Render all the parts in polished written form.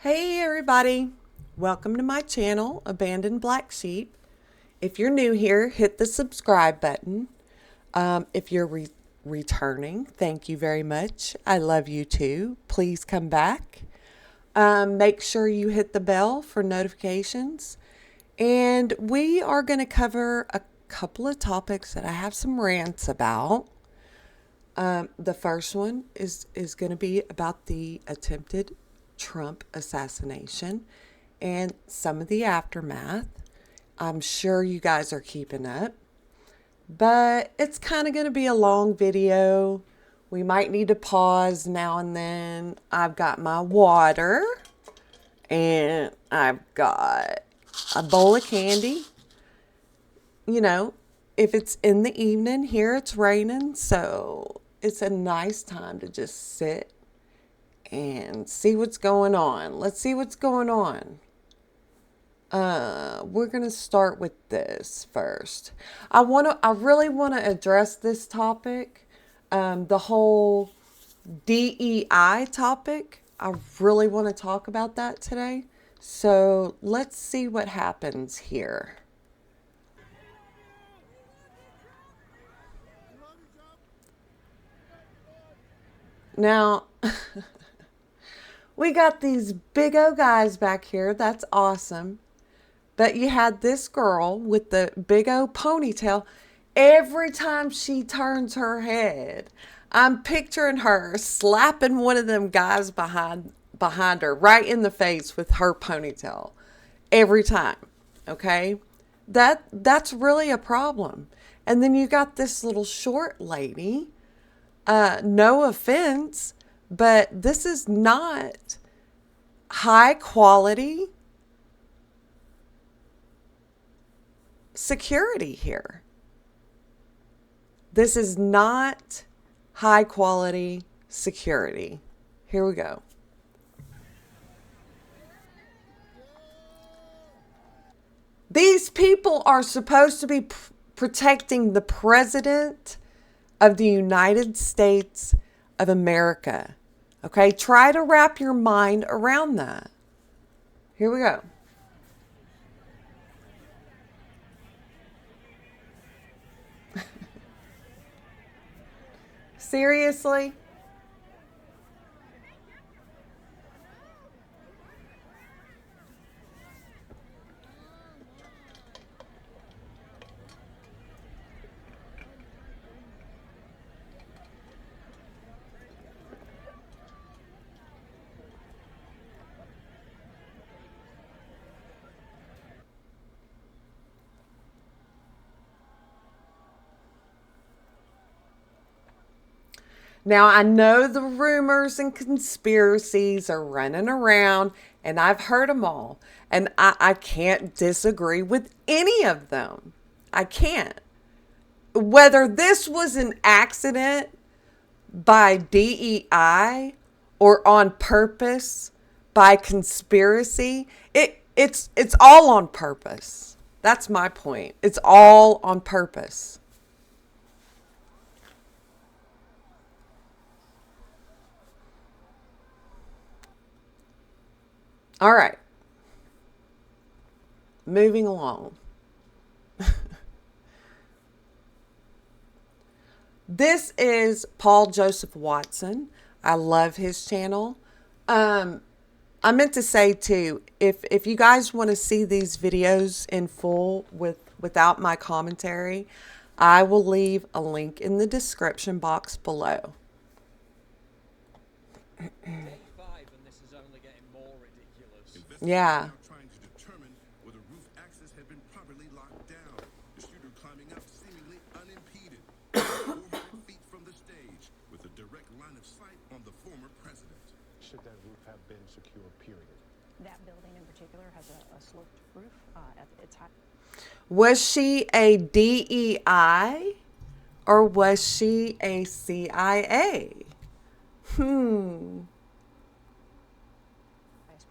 Hey everybody, welcome to my channel, Abandoned Black Sheep. If you're new here, hit the subscribe button. If you're returning, thank you very much. I love you too. Please come back. Make sure you hit the bell for notifications. And we are going to cover a couple of topics that I have some rants about. The first one is going to be about the attempted Trump assassination and some of the aftermath. I'm sure you guys are keeping up, but it's kind of going to be a long video. We might need to pause now and then. I've got my water and I've got a bowl of candy. You know, if it's in the evening, here it's raining, so it's a nice time to just sit and see what's going on. Let's see what's going on. We're going to start with this first. I really want to address this topic. The whole DEI topic. I really want to talk about that today. So let's see what happens here. Now, we got these big O guys back here. That's awesome. But you had this girl with the big O ponytail. Every time she turns her head, I'm picturing her slapping one of them guys behind her right in the face with her ponytail. Every time. Okay? That's really a problem. And then you got this little short lady. No offense, but this is not high quality security here. This is not high quality security. Here we go. These people are supposed to be protecting the president of the United States of America. Okay, try to wrap your mind around that. Here we go. Seriously? Now, I know the rumors and conspiracies are running around, and I've heard them all. And I can't disagree with any of them. I can't. Whether this was an accident by DEI or on purpose by conspiracy, it's all on purpose. That's my point. It's all on purpose. All right. Moving along. This is Paul Joseph Watson. I love his channel. I meant to say too, if you guys want to see these videos in full without my commentary, I will leave a link in the description box below. Yeah. Trying to determine whether roof access had been properly locked down. The shooter climbing up seemingly unimpeded, 400 feet from the stage, with a direct line of sight on the former president. Should that roof have been secure, period? That building in particular has a sloped roof at its high. Was she a DEI or was she a CIA?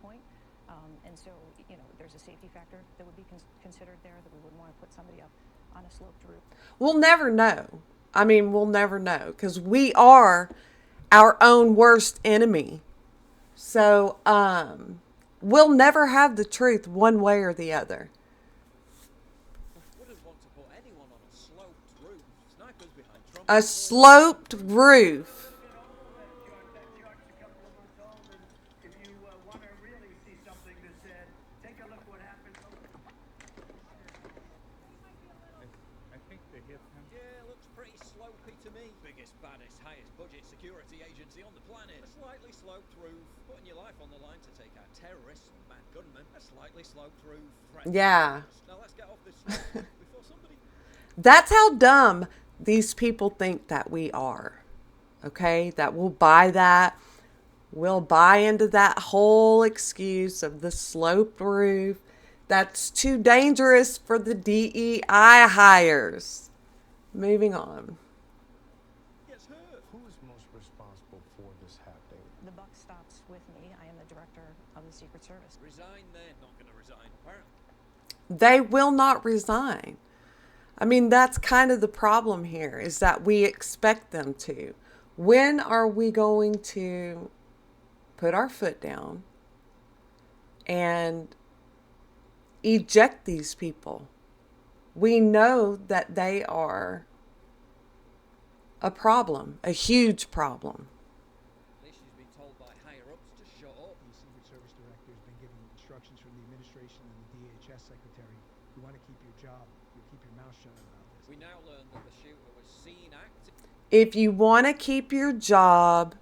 Point. And so, there's a safety factor that would be considered there, that we wouldn't want to put somebody up on a sloped roof. We'll never know. I mean, we'll never know because we are our own worst enemy. So, We'll never have the truth one way or the other. Wouldn't want to put anyone on a sloped roof. Snipers behind Trump. A sloped roof. If you want to really see something that's said, take a look what happened. I think they hit him. Yeah, looks pretty slopey to me. Biggest, baddest, highest budget security agency on the planet. A slightly sloped roof. Putting your life on the line to take out terrorists and mad gunmen. A slightly sloped roof. Yeah. Now let's get off this roof before somebody... That's how dumb these people think that we are. Okay? That we'll buy that. We'll buy into that whole excuse of the sloped roof. That's too dangerous for the DEI hires. Moving on. Gets hurt. Who's most responsible for this happening? The buck stops with me. I am the director of the Secret Service. Resign then. Not going to resign, apparently. They will not resign. I mean, that's kind of the problem here, is that we expect them to. When are we going to put our foot down and eject these people? We know that they are a problem, a huge problem. At least she's been told by higher-ups to shut up. The Secret Service Director has been given instructions from the administration and the DHS Secretary. You want to keep your job, you keep your mouth shut about this. We now learn that the shooter was seen acting. If you want to keep your job,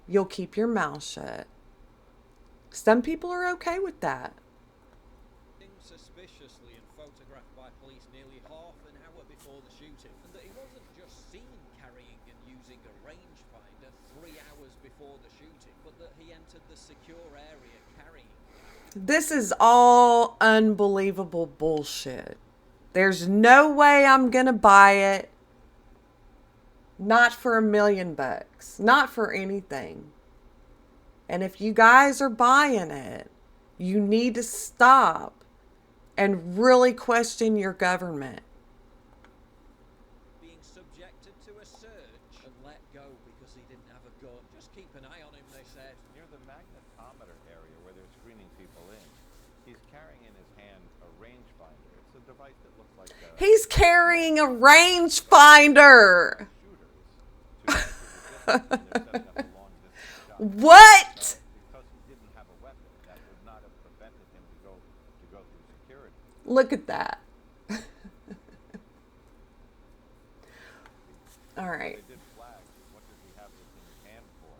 you'll keep your mouth shut. Some people are okay with that. Suspiciously and photographed by police nearly half an hour before the shooting, and that he wasn't just seen carrying and using a rangefinder 3 hours before the shooting, but that he entered the secure area carrying it. This is all unbelievable bullshit. There's no way I'm gonna buy it. Not for $1 million. Not for anything. And if you guys are buying it, you need to stop and really question your government. Being subjected to a search and let go because he didn't have a gun. Just keep an eye on him, they said. Near the magnetometer area where they're screening people in, he's carrying in his hand a rangefinder. It's a device that looks like a He's carrying a rangefinder. shooters to measure the distance when they're setting up a long-distance shot. What? Because he didn't have a weapon, that would not have prevented him to go through security. Look at that. All right. They did flag, what does he have this in his hand for?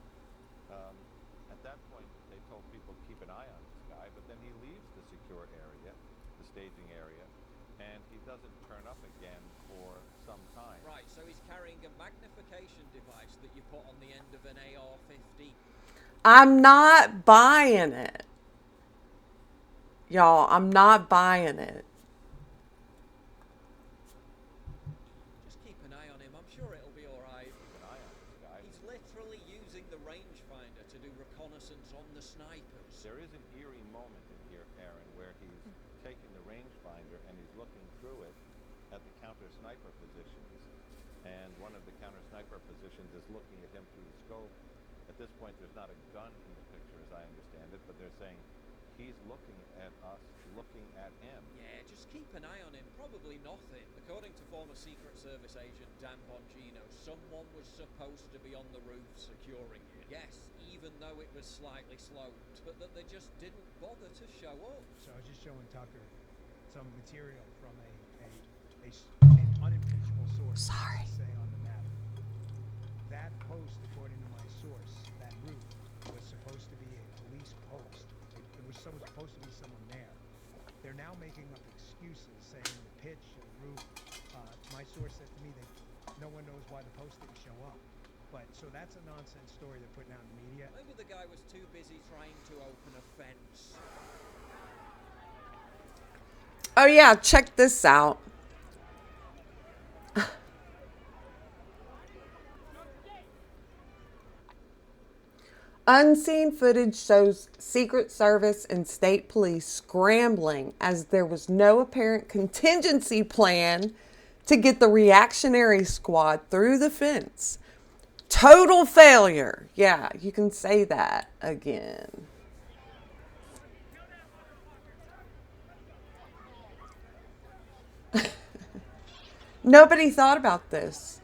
At that point, they told people to keep an eye on this guy, but then he leaves the secure area, the staging area, and he doesn't turn up again for some time. Right, so he's carrying a magnification device that you put on the end of an AR-15. I'm not buying it. Y'all, I'm not buying it. Just keep an eye on him. I'm sure it'll be all right. Keep an eye on this guy. He's literally using the rangefinder to do reconnaissance on the snipers. There is an eerie moment in here, Aaron, where he's taking the rangefinder and he's looking through it at the counter sniper positions. And one of the counter sniper positions is looking at him through the scope. At this point, there's not a gun in the picture, as I understand it, but they're saying he's looking at us, looking at him. Yeah, just keep an eye on him. Probably nothing. According to former Secret Service agent Dan Bongino, someone was supposed to be on the roof securing it. Yes, even though it was slightly sloped, but that they just didn't bother to show up. So I was just showing Tucker some material from an unimpeachable source. Sorry. Say on the matter. That post, according to my source, that roof was supposed to be a police post. There was supposed to be someone there. They're now making up excuses, saying the pitch and the roof. My source said to me that no one knows why the post didn't show up. But so that's a nonsense story they're putting out in the media. Maybe the guy was too busy trying to open a fence. Oh yeah, check this out. Unseen footage shows Secret Service and state police scrambling as there was no apparent contingency plan to get the reactionary squad through the fence. Total failure. Yeah, you can say that again. Nobody thought about this.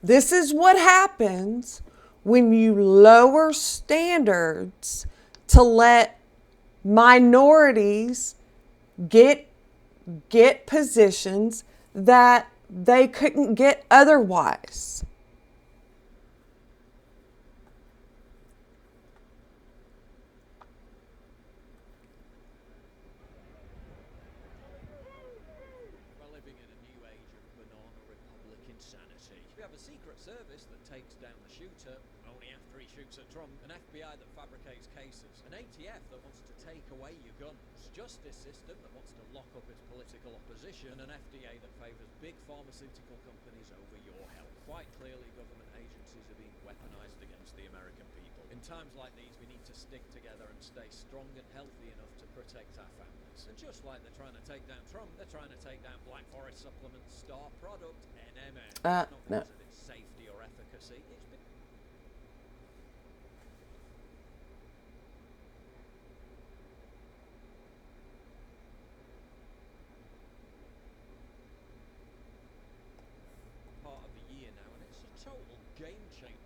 This is what happens when you lower standards to let minorities get positions that they couldn't get otherwise. We're living in a new age of banana republic insanity. We have a secret service that takes down the shooter only after he shoots at Trump, an FBI that fabricates cases, an ATF that wants to take away your guns, justice system that wants to lock up its political opposition, and an FDA that favours big pharmaceutical companies over your health. Quite clearly, government agencies are being weaponized against the American people. In times like these, we need to stick together and stay strong and healthy enough to protect our families. And just like they're trying to take down Trump, they're trying to take down Black Forest Supplement's star product, NMN. Not No. because of its safety or efficacy. It's been part of the year now, and it's a total game changer.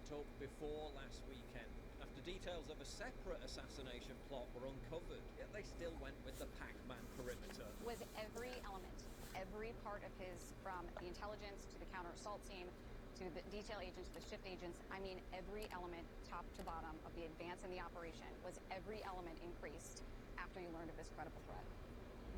Talked before last weekend, after details of a separate assassination plot were uncovered, yet they still went with the Pac-Man perimeter. Was every element, every part of his, from the intelligence to the counter-assault team, to the detail agents, the shift agents, I mean every element, top to bottom, of the advance in the operation, was every element increased after you learned of this credible threat?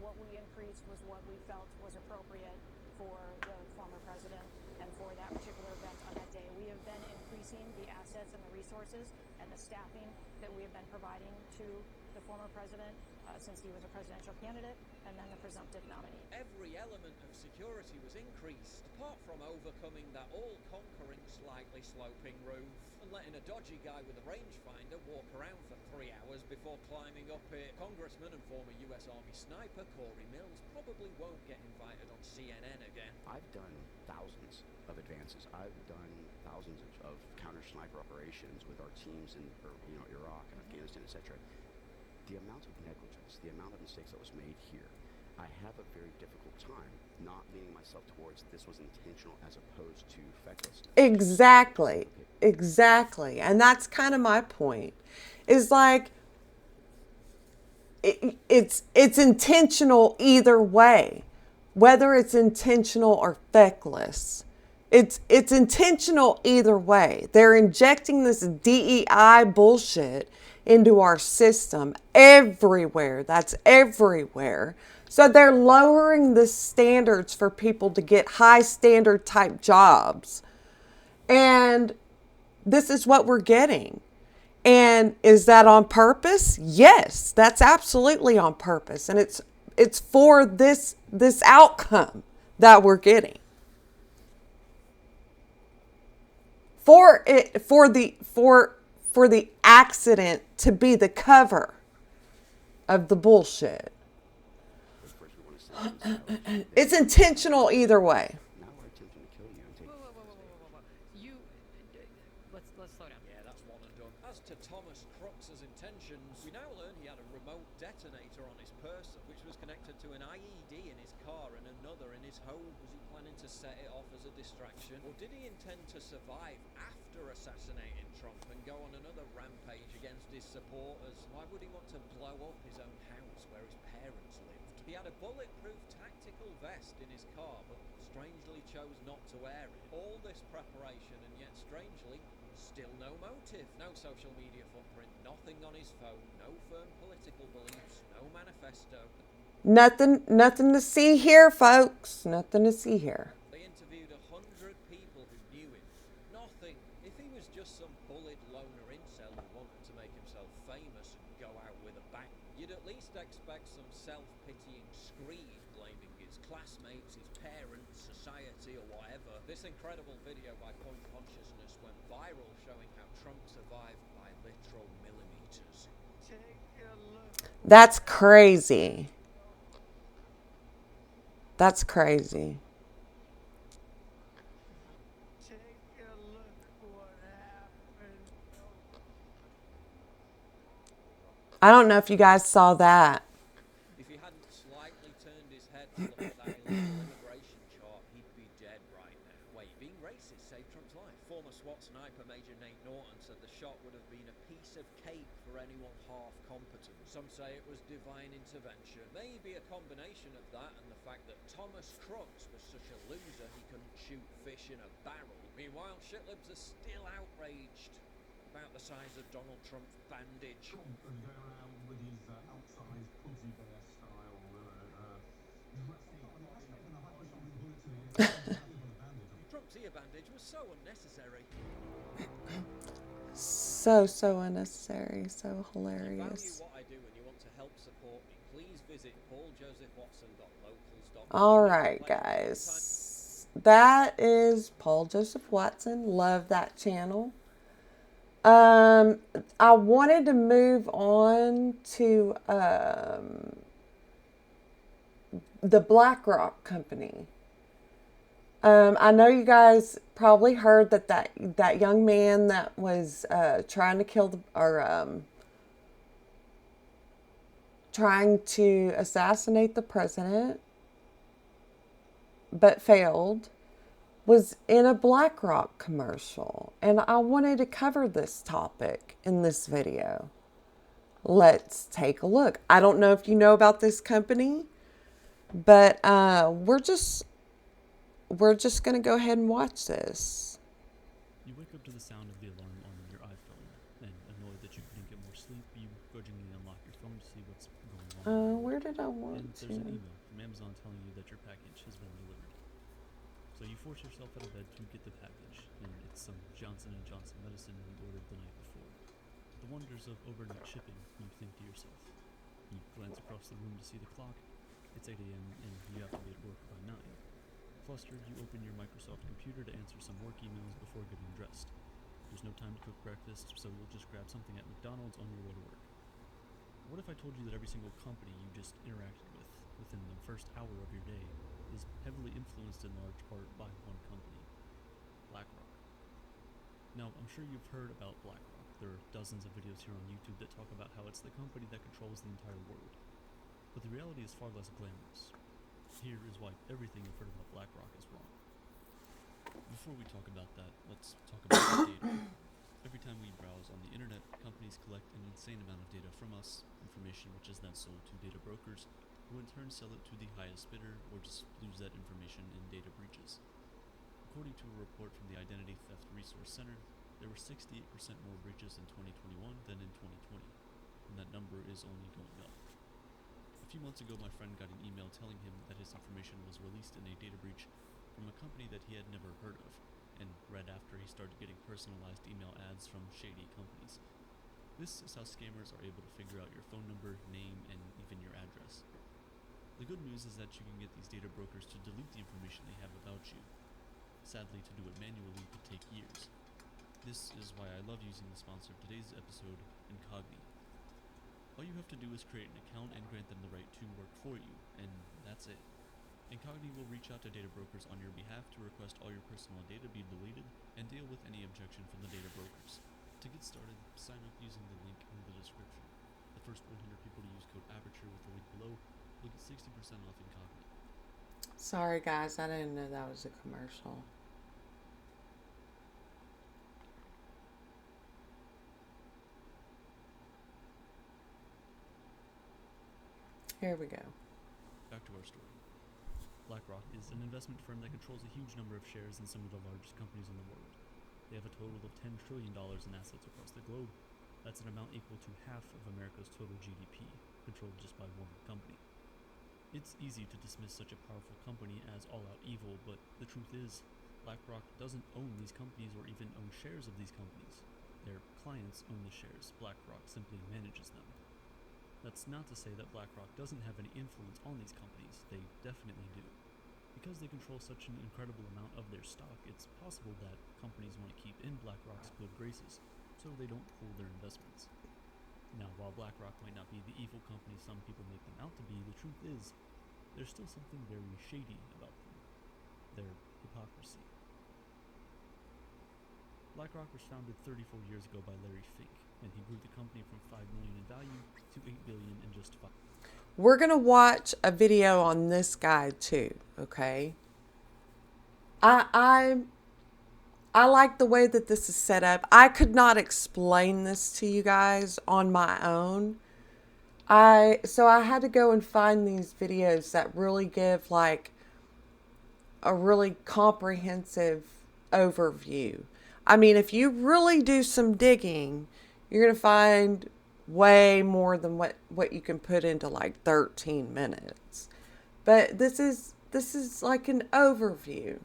What we increased was what we felt was appropriate for the former president and for that particular event on that day. We have been increasing the assets and the resources and the staffing that we have been providing to the former president since he was a presidential candidate and then the presumptive nominee. Every element of security was increased, apart from overcoming that all-conquering, slightly sloping roof and letting a dodgy guy with a rangefinder walk around for 3 hours before climbing up it. Congressman and former U.S. Army sniper Corey Mills probably won't get invited on CNN again. I've done thousands of advances. I've done thousands of counter sniper operations with our teams in Iraq and Afghanistan, etc. The amount of negligence, the amount of mistakes that was made here, I have a very difficult time not leaning myself towards this was intentional as opposed to fecklessness. Exactly. And that's kind of my point. Is like it's intentional either way, whether it's intentional or feckless. It's intentional either way. They're injecting this DEI bullshit into our system everywhere. That's everywhere. So they're lowering the standards for people to get high standard type jobs. And this is what we're getting. And is that on purpose? Yes, that's absolutely on purpose. And it's for this outcome that we're getting. For the accident to be the cover of the bullshit. It's intentional either way. Now we're attempting to kill you and take Whoa. Let's slow down. Yeah, that's one and done. As to Thomas Crux's intentions, we now learn he had a remote detonator on his person, which was connected to an IED in his car and another in his home. Was he planning to set it off as a distraction? Or did he intend to survive after assassinating Trump and go on another rampage against his supporters? Why would he want to blow up his own house where his parents lived? He had a bulletproof tactical vest in his car, but strangely chose not to wear it. All this preparation and yet strangely, still no motive, no social media footprint, nothing on his phone, no firm political beliefs, no manifesto. Nothing to see here, folks. Nothing to see here. They interviewed 100 people who knew him. Nothing. If he was just some bullied loner incel who wanted to make himself classmates, his parents, society, or whatever. This incredible video by Point Consciousness went viral, showing how Trump survived by literal millimeters. That's crazy. That's crazy. I don't know if you guys saw that. If he hadn't slightly turned his head to look at that illegal immigration chart, he'd be dead right now. Wait, being racist saved Trump's life. Former SWAT sniper Major Nate Norton said the shot would have been a piece of cake for anyone half competent. Some say it was divine intervention. Maybe a combination of that and the fact that Thomas Crooks was such a loser he couldn't shoot fish in a barrel. Meanwhile, shitlibs are still outraged about the size of Donald Trump's bandage. Trump and going around with his outsized Pudsey Bear style Trump's ear bandage was so unnecessary. So unnecessary, so If you value hilarious. what I do and you want to help support me, please visit pauljosephwatson.locals.com. All right, guys. That is Paul Joseph Watson. Love that channel. I wanted to move on to the BlackRock company. I know you guys probably heard that young man that was trying to kill trying to assassinate the president, but failed, was in a BlackRock commercial. And I wanted to cover this topic in this video. Let's take a look. I don't know if you know about this company, but we're just going to go ahead and watch this. You wake up to the sound of the alarm on your iPhone, and annoyed that you couldn't get more sleep, you grudgingly unlock your phone to see what's going on. Where did I want and to? there's an email from Amazon telling you that your package has been delivered. So you force yourself out of bed to get the package, and it's some Johnson & Johnson medicine you ordered the night before. The wonders of overnight shipping, you think to yourself. You glance across the room to see the clock. It's 8 a.m. and you have to be at work by 9. Flustered, you open your Microsoft computer to answer some work emails before getting dressed. There's no time to cook breakfast, so you'll just grab something at McDonald's on your way to work. What if I told you that every single company you just interacted with within the first hour of your day is heavily influenced in large part by one company, BlackRock? Now, I'm sure you've heard about BlackRock. There are dozens of videos here on YouTube that talk about how it's the company that controls the entire world. But the reality is far less glamorous. Here is why everything you've heard about BlackRock is wrong. Before we talk about that, let's talk about the data. Every time we browse on the internet, companies collect an insane amount of data from us, information which is then sold to data brokers, who in turn sell it to the highest bidder or just lose that information in data breaches. According to a report from the Identity Theft Resource Center, there were 68% more breaches in 2021 than in 2020, and that number is only going up. A few months ago, my friend got an email telling him that his information was released in a data breach from a company that he had never heard of, and right after he started getting personalized email ads from shady companies. This is how scammers are able to figure out your phone number, name, and even your address. The good news is that you can get these data brokers to delete the information they have about you. Sadly, to do it manually could take years. This is why I love using the sponsor of today's episode, Incogni. All you have to do is create an account and grant them the right to work for you, and that's it. Incogni will reach out to data brokers on your behalf to request all your personal data be deleted and deal with any objection from the data brokers. To get started, sign up using the link in the description. The first 100 people to use code Aperture with the link below will get 60% off Incogni. Sorry, guys. I didn't know that was a commercial. Here we go. Back to our story. BlackRock is an investment firm that controls a huge number of shares in some of the largest companies in the world. They have a total of $10 trillion in assets across the globe. That's an amount equal to half of America's total GDP, controlled just by one company. It's easy to dismiss such a powerful company as all-out evil, but the truth is, BlackRock doesn't own these companies or even own shares of these companies. Their clients own the shares. BlackRock simply manages them. That's not to say that BlackRock doesn't have any influence on these companies. They definitely do. Because they control such an incredible amount of their stock, it's possible that companies want to keep in BlackRock's good graces, so they don't pull their investments. Now, while BlackRock might not be the evil company some people make them out to be, the truth is, there's still something very shady about them. Their hypocrisy. BlackRock was founded 34 years ago by Larry Fink, and he grew the company from $5 million in value to $8 billion in just 5. We're going to watch a video on this guy too, okay? I like the way that this is set up. I could not explain this to you guys on my own. So I had to go and find these videos that really give like a really comprehensive overview. I mean, if you really do some digging, you're going to find way more than what you can put into like 13 minutes. But this is like an overview.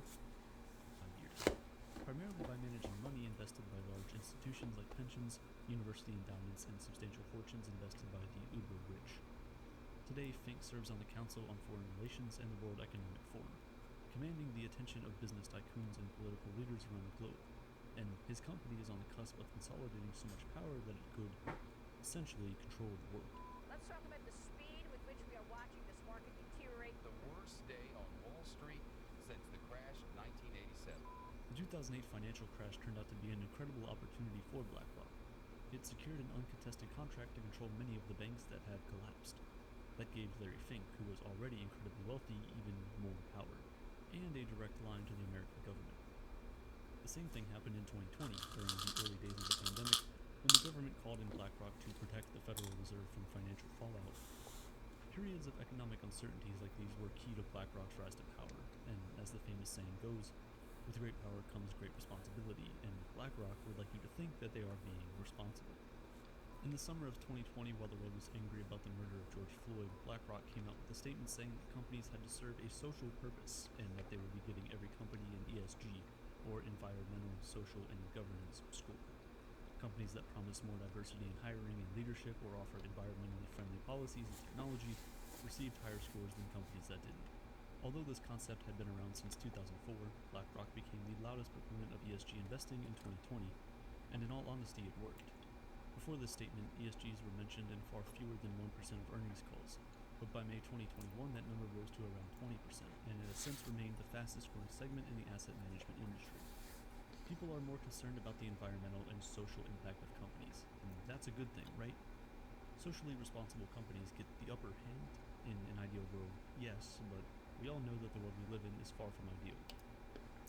Primarily by managing money invested by large institutions like pensions, university endowments, and substantial fortunes invested by the uber rich. Today, Fink serves on the Council on Foreign Relations and the World Economic Forum, commanding the attention of business tycoons and political leaders around the globe. And his company is on the cusp of consolidating so much power that it could essentially control the world. Let's talk about the speed with which we are watching this market deteriorate. The worst day on Wall Street since the crash of 1987. The 2008 financial crash turned out to be an incredible opportunity for BlackRock. It secured an uncontested contract to control many of the banks that had collapsed. That gave Larry Fink, who was already incredibly wealthy, even more power, and a direct line to the American government. The same thing happened in 2020, during the early days of the pandemic, when the government called in BlackRock to protect the Federal Reserve from financial fallout. Periods of economic uncertainties like these were key to BlackRock's rise to power, and as the famous saying goes, with great power comes great responsibility, and BlackRock would like you to think that they are being responsible. In the summer of 2020, while the world was angry about the murder of George Floyd, BlackRock came out with a statement saying that companies had to serve a social purpose, and that they would be giving every company an ESG, or environmental, social, and governance score. Companies that promised more diversity in hiring and leadership or offered environmentally friendly policies and technology received higher scores than companies that didn't. Although this concept had been around since 2004, BlackRock became the loudest proponent of ESG investing in 2020, and in all honesty, it worked. Before this statement, ESGs were mentioned in far fewer than 1% of earnings calls, but by May 2021 that number rose to around 20%, and it has since remained the fastest growing segment in the asset management industry. People are more concerned about the environmental and social impact of companies, and that's a good thing, right? Socially responsible companies get the upper hand in an ideal world, yes, but we all know that the world we live in is far from ideal.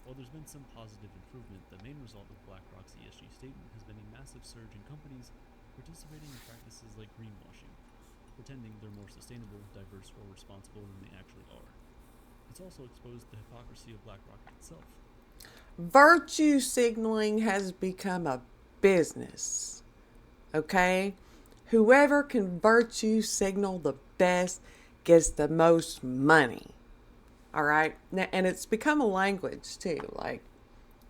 While there's been some positive improvement, the main result of BlackRock's ESG statement has been a massive surge in companies participating in practices like greenwashing, pretending they're more sustainable, diverse, or responsible than they actually are. It's also exposed the hypocrisy of BlackRock itself. Virtue signaling has become a business, okay? Whoever can virtue signal the best gets the most money, all right? And it's become a language too. Like,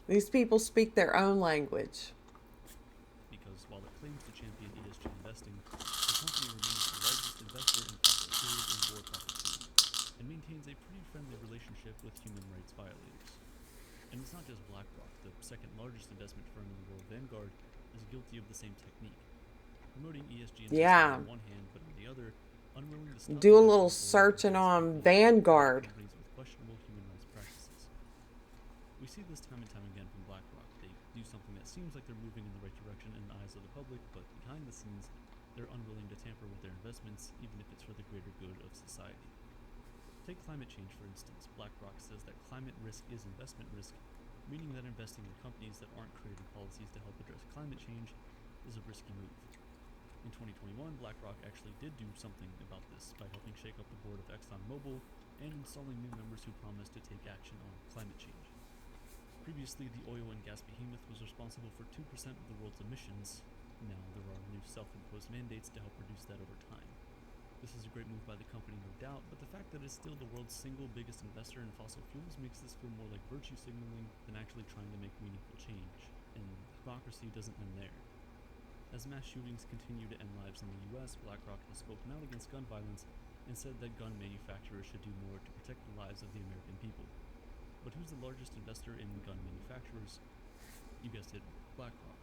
these people speak their own language. Because while it claims to champion ESG investing, the company remains the largest investor in fossil fuels and war profiteering, and maintains a pretty friendly relationship with human rights violators. And it's not just BlackRock. The second largest investment firm in the world, Vanguard, is guilty of the same technique. Promoting ESG investing on one hand, but on the other, unwilling to stop do a little searching on Vanguard. Companies with questionable human rights practices. We see this time and time again from BlackRock. They do something that seems like they're moving in the right direction in the eyes of the public, but behind the scenes, they're unwilling to tamper with their investments, even if it's for the greater good of society. Take climate change, for instance. BlackRock says that climate risk is investment risk, meaning that investing in companies that aren't creating policies to help address climate change is a risky move. In 2021, BlackRock actually did do something about this by helping shake up the board of ExxonMobil and installing new members who promised to take action on climate change. Previously, the oil and gas behemoth was responsible for 2% of the world's emissions. Now there are new self-imposed mandates to help reduce that over time. This is a great move by the company, no doubt, but the fact that it's still the world's single biggest investor in fossil fuels makes this feel more like virtue signaling than actually trying to make meaningful change. And hypocrisy doesn't end there. As mass shootings continue to end lives in the US, BlackRock has spoken out against gun violence and said that gun manufacturers should do more to protect the lives of the American people. But who's the largest investor in gun manufacturers? You guessed it, BlackRock.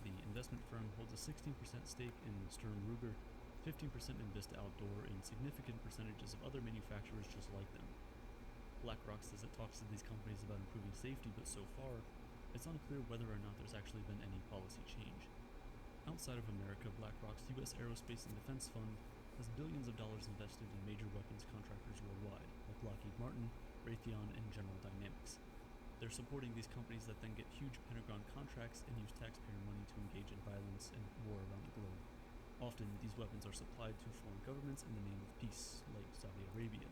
The investment firm holds a 16% stake in Sturm Ruger, 15% in Vista Outdoor, and significant percentages of other manufacturers just like them. BlackRock says it talks to these companies about improving safety, but so far, it's unclear whether or not there's actually been any policy change. Outside of America, BlackRock's U.S. Aerospace and Defense Fund has billions of dollars invested in major weapons contractors worldwide, like Lockheed Martin, Raytheon, and General Dynamics. They're supporting these companies that then get huge Pentagon contracts and use taxpayer money to engage in violence and war around the globe. Often, these weapons are supplied to foreign governments in the name of peace, like Saudi Arabia,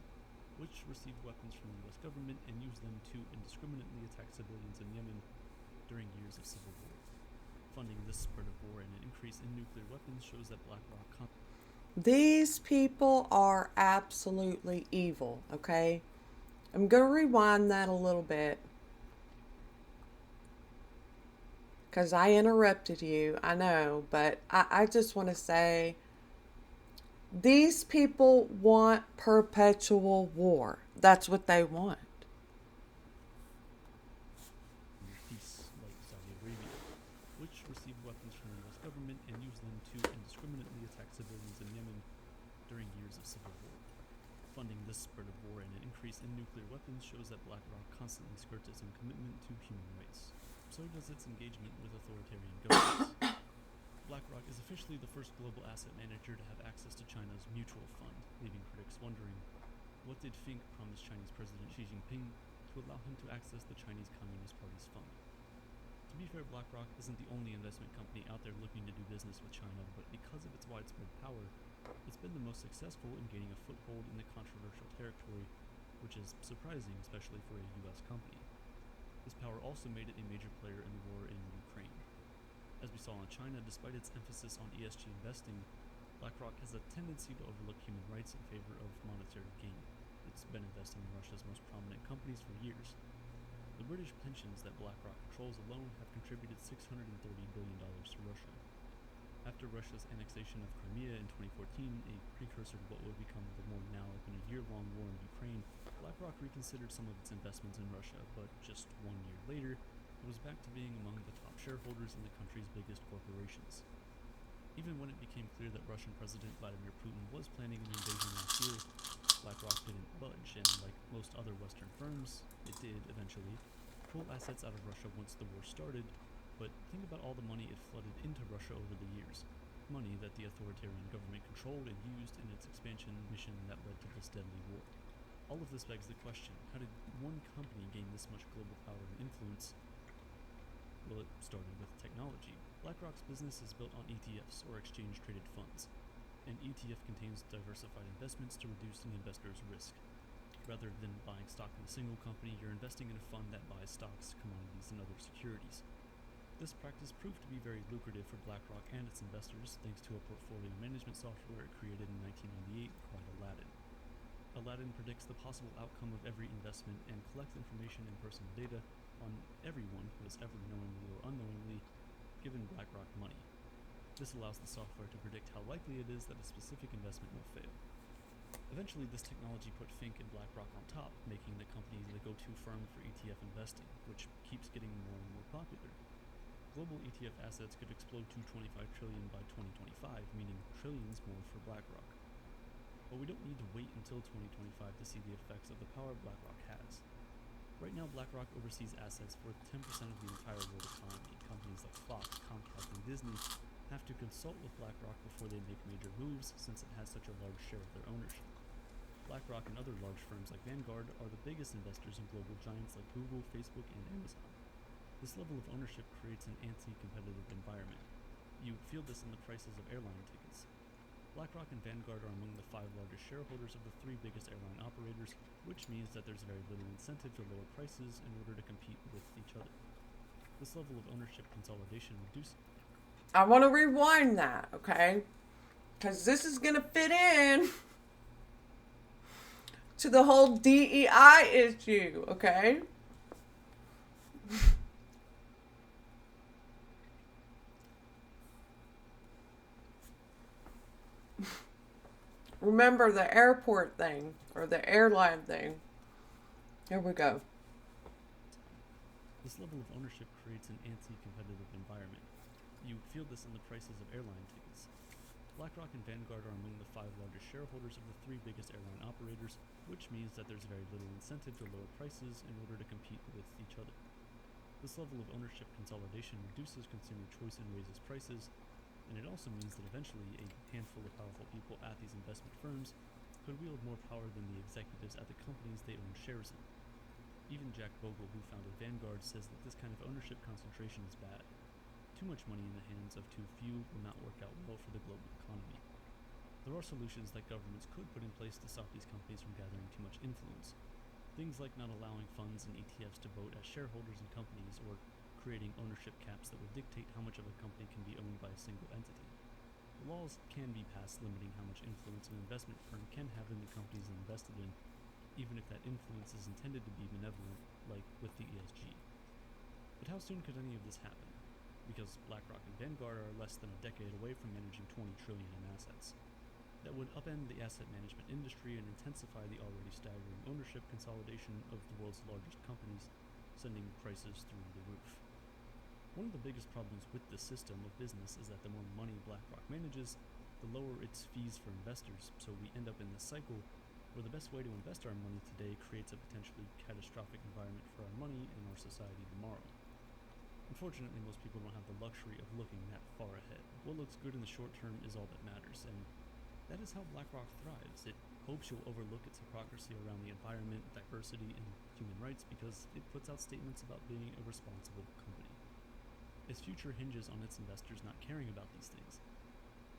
which received weapons from the U.S. government and used them to indiscriminately attack civilians in Yemen during years of civil war. Funding this spread of war and an increase in nuclear weapons shows that BlackRock... These people are absolutely evil, okay? I'm going to rewind that a little bit, because I interrupted you, I know, but I just want to say, these people want perpetual war. That's what they want. Peace, like Saudi Arabia, which received weapons from the U.S. government and used them to indiscriminately attack civilians in Yemen during years of civil war. Funding this spread of war and an increase in nuclear weapons shows that BlackRock constantly skirts its own commitment to human rights. So does its engagement with authoritarian governments. BlackRock is officially the first global asset manager to have access to China's mutual fund, leaving critics wondering, what did Fink promise Chinese President Xi Jinping to allow him to access the Chinese Communist Party's fund? To be fair, BlackRock isn't the only investment company out there looking to do business with China, but because of its widespread power, it's been the most successful in gaining a foothold in the controversial territory, which is surprising, especially for a U.S. company. This power also made it a major player in the war in Ukraine. As we saw in China, despite its emphasis on ESG investing, BlackRock has a tendency to overlook human rights in favor of monetary gain. It's been investing in Russia's most prominent companies for years. The British pensions that BlackRock controls alone have contributed $630 billion to Russia. After Russia's annexation of Crimea in 2014, a precursor to what would become the war now in a year-long war in Ukraine, BlackRock reconsidered some of its investments in Russia, but just 1 year later, it was back to being among the top shareholders in the country's biggest corporations. Even when it became clear that Russian President Vladimir Putin was planning an invasion last year, BlackRock didn't budge, and like most other Western firms, it did, eventually, pull assets out of Russia once the war started. But think about all the money it flooded into Russia over the years. Money that the authoritarian government controlled and used in its expansion mission that led to this deadly war. All of this begs the question, how did one company gain this much global power and influence? Well, it started with technology. BlackRock's business is built on ETFs, or exchange-traded funds. An ETF contains diversified investments to reduce an investor's risk. Rather than buying stock in a single company, you're investing in a fund that buys stocks, commodities, and other securities. This practice proved to be very lucrative for BlackRock and its investors thanks to a portfolio management software it created in 1998 called Aladdin. Aladdin predicts the possible outcome of every investment and collects information and personal data on everyone who has ever knowingly or unknowingly given BlackRock money. This allows the software to predict how likely it is that a specific investment will fail. Eventually, this technology put Fink and BlackRock on top, making the company the go-to firm for ETF investing, which keeps getting more and more popular. Global ETF assets could explode to $25 trillion by 2025, meaning trillions more for BlackRock. But we don't need to wait until 2025 to see the effects of the power BlackRock has. Right now, BlackRock oversees assets worth 10% of the entire world economy. Companies like Fox, Comcast, and Disney have to consult with BlackRock before they make major moves, since it has such a large share of their ownership. BlackRock and other large firms like Vanguard are the biggest investors in global giants like Google, Facebook, and Amazon. This level of ownership creates an anti-competitive environment. You feel this in the prices of airline tickets. BlackRock and Vanguard are among the 5 largest shareholders of the 3 biggest airline operators, which means that there's very little incentive to lower prices in order to compete with each other. This level of ownership consolidation reduces... I want to rewind that, okay? Because this is going to fit in to the whole DEI issue, okay? Remember the airport thing or the airline thing. Here we go. This level of ownership creates an anti-competitive environment. You feel this in the prices of airline tickets. BlackRock and Vanguard are among the 5 largest shareholders of the 3 biggest airline operators, which means that there's very little incentive to lower prices in order to compete with each other. This level of ownership consolidation reduces consumer choice and raises prices, and it also means that eventually a handful of powerful people at these investment firms could wield more power than the executives at the companies they own shares in. Even Jack Bogle, who founded Vanguard, says that this kind of ownership concentration is bad. Too much money in the hands of too few will not work out well for the global economy. There are solutions that governments could put in place to stop these companies from gathering too much influence. Things like not allowing funds and ETFs to vote as shareholders in companies, or creating ownership caps that would dictate how much of a company can be owned by a single entity. Laws can be passed limiting how much influence an investment firm can have in the companies it invested in, even if that influence is intended to be benevolent, like with the ESG. But how soon could any of this happen? Because BlackRock and Vanguard are less than a decade away from managing $20 trillion in assets. That would upend the asset management industry and intensify the already staggering ownership consolidation of the world's largest companies, sending prices through the roof. One of the biggest problems with this system of business is that the more money BlackRock manages, the lower its fees for investors, so we end up in this cycle where the best way to invest our money today creates a potentially catastrophic environment for our money and our society tomorrow. Unfortunately, most people don't have the luxury of looking that far ahead. What looks good in the short term is all that matters, and that is how BlackRock thrives. It hopes you'll overlook its hypocrisy around the environment, diversity, and human rights because it puts out statements about being a responsible company. Its future hinges on its investors not caring about these things.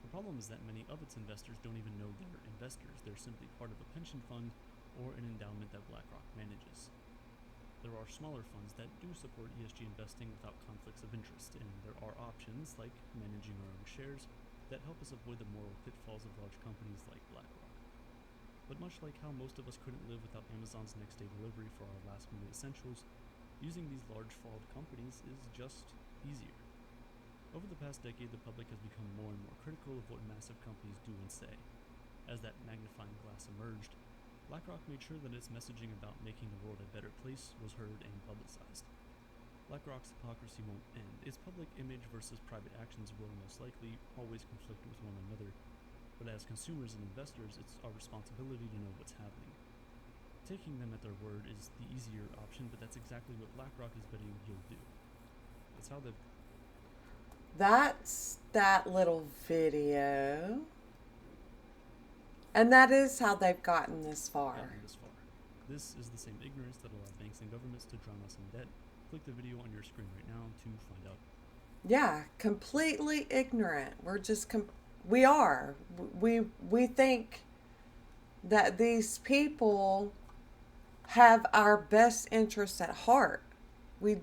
The problem is that many of its investors don't even know they're investors. They're simply part of a pension fund or an endowment that BlackRock manages. There are smaller funds that do support ESG investing without conflicts of interest, and there are options, like managing our own shares, that help us avoid the moral pitfalls of large companies like BlackRock. But much like how most of us couldn't live without Amazon's next-day delivery for our last-minute essentials, using these large flawed companies is just easier. Over the past decade, the public has become more and more critical of what massive companies do and say. As that magnifying glass emerged, BlackRock made sure that its messaging about making the world a better place was heard and publicized. BlackRock's hypocrisy won't end. Its public image versus private actions will most likely always conflict with one another, but as consumers and investors, it's our responsibility to know what's happening. Taking them at their word is the easier option, but that's exactly what BlackRock is betting you'll do. That's how they've... That's that little video. And that is how they've gotten this far. This is the same ignorance that allowed banks and governments to drown us in debt. Click the video on your screen right now to find out. Yeah, completely ignorant. We're just we are. We think that these people have our best interests at heart. We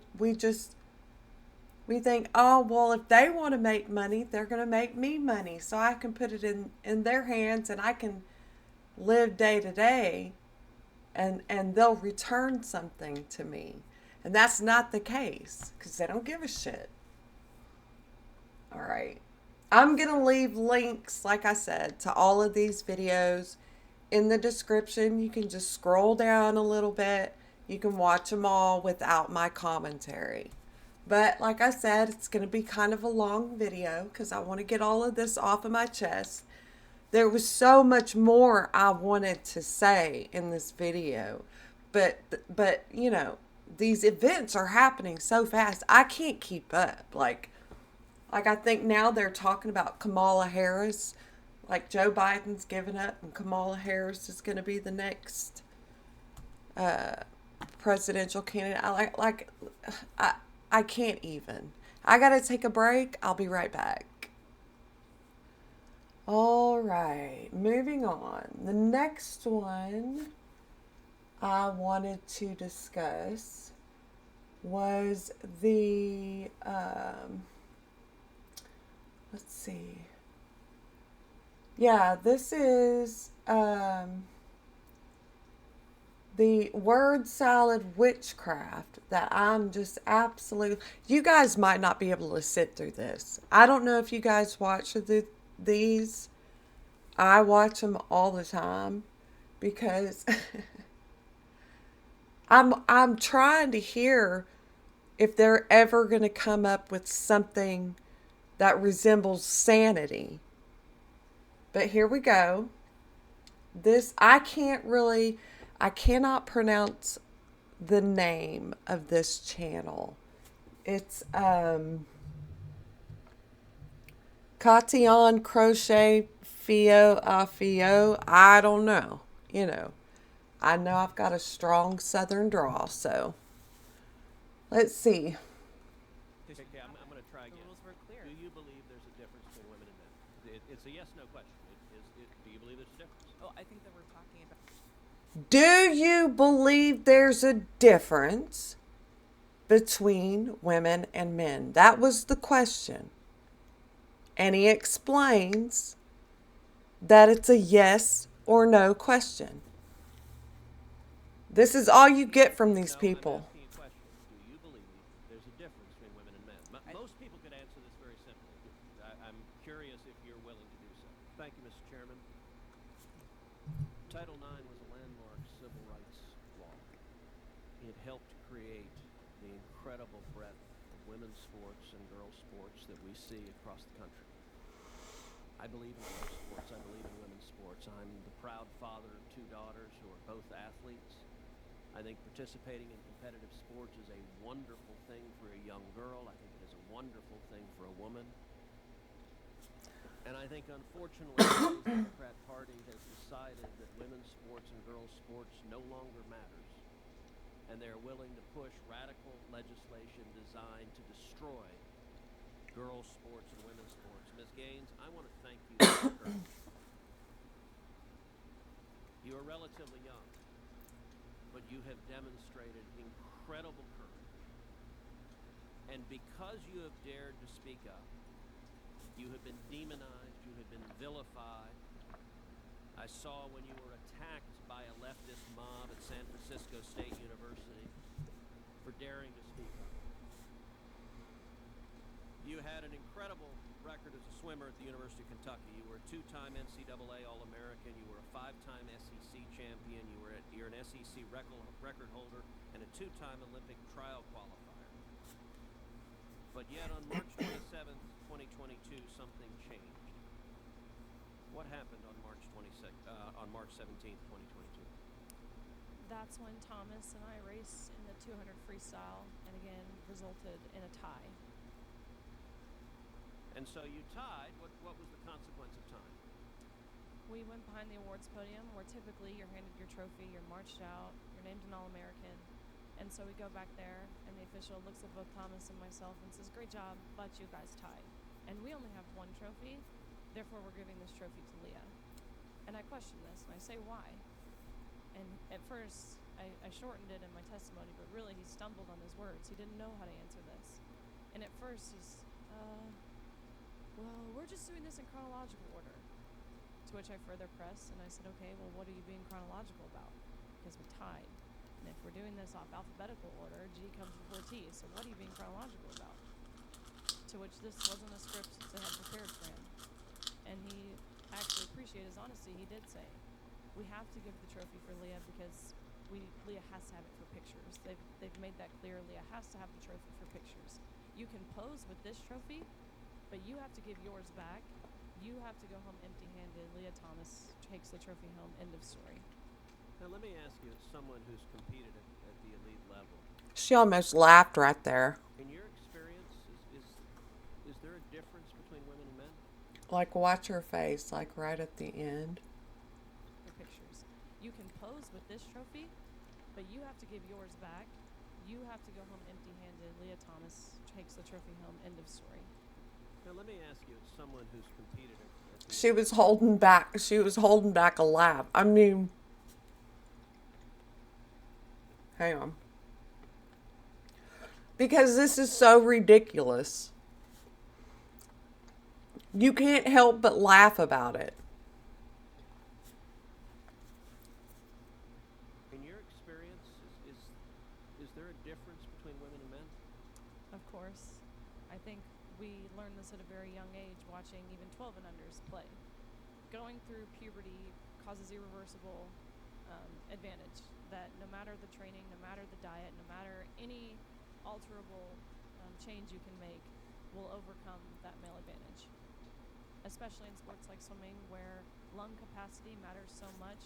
think, oh, well, if they want to make money, they're going to make me money. So I can put it in their hands and I can live day to day and they'll return something to me. And that's not the case because they don't give a shit. All right. I'm going to leave links, like I said, to all of these videos in the description. You can just scroll down a little bit. You can watch them all without my commentary. But like I said, it's going to be kind of a long video because I want to get all of this off of my chest. There was so much more I wanted to say in this video. But you know, these events are happening so fast. I can't keep up. Like I think now they're talking about Kamala Harris. Like Joe Biden's giving up and Kamala Harris is going to be the next presidential candidate. I can't even. I got to take a break. I'll be right back. All right, moving on. The next one I wanted to discuss was the, let's see. Yeah, this is the word salad witchcraft that I'm just absolutely... You guys might not be able to sit through this. I don't know if you guys watch these. I watch them all the time because I'm trying to hear if they're ever going to come up with something that resembles sanity. But here we go. This, I cannot pronounce the name of this channel. It's Cotillon Crochet Fio a Fio. I don't know. You know, I know I've got a strong southern drawl, so let's see. Okay, I'm going to try again. The rules were clear. Do you believe there's a difference between women and men? It's a yes/no question. Do you believe there's a difference? Oh, I think that we're talking about. Do you believe there's a difference between women and men? That was the question. And he explains that it's a yes or no question. This is all you get from these people. I'm asking a question. Do you believe there's a difference between women and men? Most people could answer this very simply. I'm curious if you're willing to do so. Thank you, Mr. Chairman. Title IX was a landmark civil rights law. It helped create the incredible breadth of women's sports and girls' sports that we see across the country. I believe in girls' sports. I believe in women's sports. I'm the proud father of 2 daughters who are both athletes. I think participating in competitive sports is a wonderful thing for a young girl. I think it is a wonderful thing for a woman. And I think, unfortunately, the Democrat Party has decided that women's sports and girls' sports no longer matters. And they're willing to push radical legislation designed to destroy girls' sports and women's sports. Ms. Gaines, I want to thank you for your courage. You are relatively young, but you have demonstrated incredible courage. And because you have dared to speak up, you have been demonized, you have been vilified. I saw when you were attacked by a leftist mob at San Francisco State University for daring to speak up. You had an incredible record as a swimmer at the University of Kentucky. You were a 2-time NCAA All-American. You were a 5-time SEC champion. You're an SEC record holder and a 2-time Olympic trial qualifier. But yet on March 27th, 2022, something changed. What happened on March 17th, 2022? That's when Thomas and I raced in the 200 freestyle and again resulted in a tie. And so you tied. What was the consequence of tying? We went behind the awards podium where typically you're handed your trophy, you're marched out, you're named an All-American. And so we go back there and the official looks at both Thomas and myself and says, "Great job, but you guys tied. And we only have 1 trophy, therefore we're giving this trophy to Leah." And I question this and I say, why? And at first I shortened it in my testimony, but really he stumbled on his words. He didn't know how to answer this. And at first he's, well, we're just doing this in chronological order. To which I further pressed and I said, okay, well, what are you being chronological about? Because we tied. And if we're doing this off alphabetical order, G comes before T, so what are you being chronological about? To which this wasn't a script to have prepared for him. And he actually appreciated his honesty. He did say, we have to give the trophy for Leah because Leah has to have it for pictures. They've made that clear. Leah has to have the trophy for pictures. You can pose with this trophy, but you have to give yours back. You have to go home empty-handed. Leah Thomas takes the trophy home. End of story. Now let me ask you, as someone who's competed at the elite level. She almost laughed right there. In your experience, is there a difference between women and men? Like, watch her face, like right at the end. For pictures. You can pose with this trophy, but you have to give yours back. You have to go home empty-handed. Leah Thomas takes the trophy home. End of story. Now let me ask you, as someone who's competed at the She was holding back a laugh. I mean, hang on. Because this is so ridiculous. You can't help but laugh about it. In your experience, is there a difference between women and men? Of course. I think we learned this at a very young age watching even 12 and unders play. going through puberty causes irreversible advantage. That no matter the training, no matter the diet, no matter any alterable change you can make, will overcome that male advantage. Especially in sports like swimming, where lung capacity matters so much.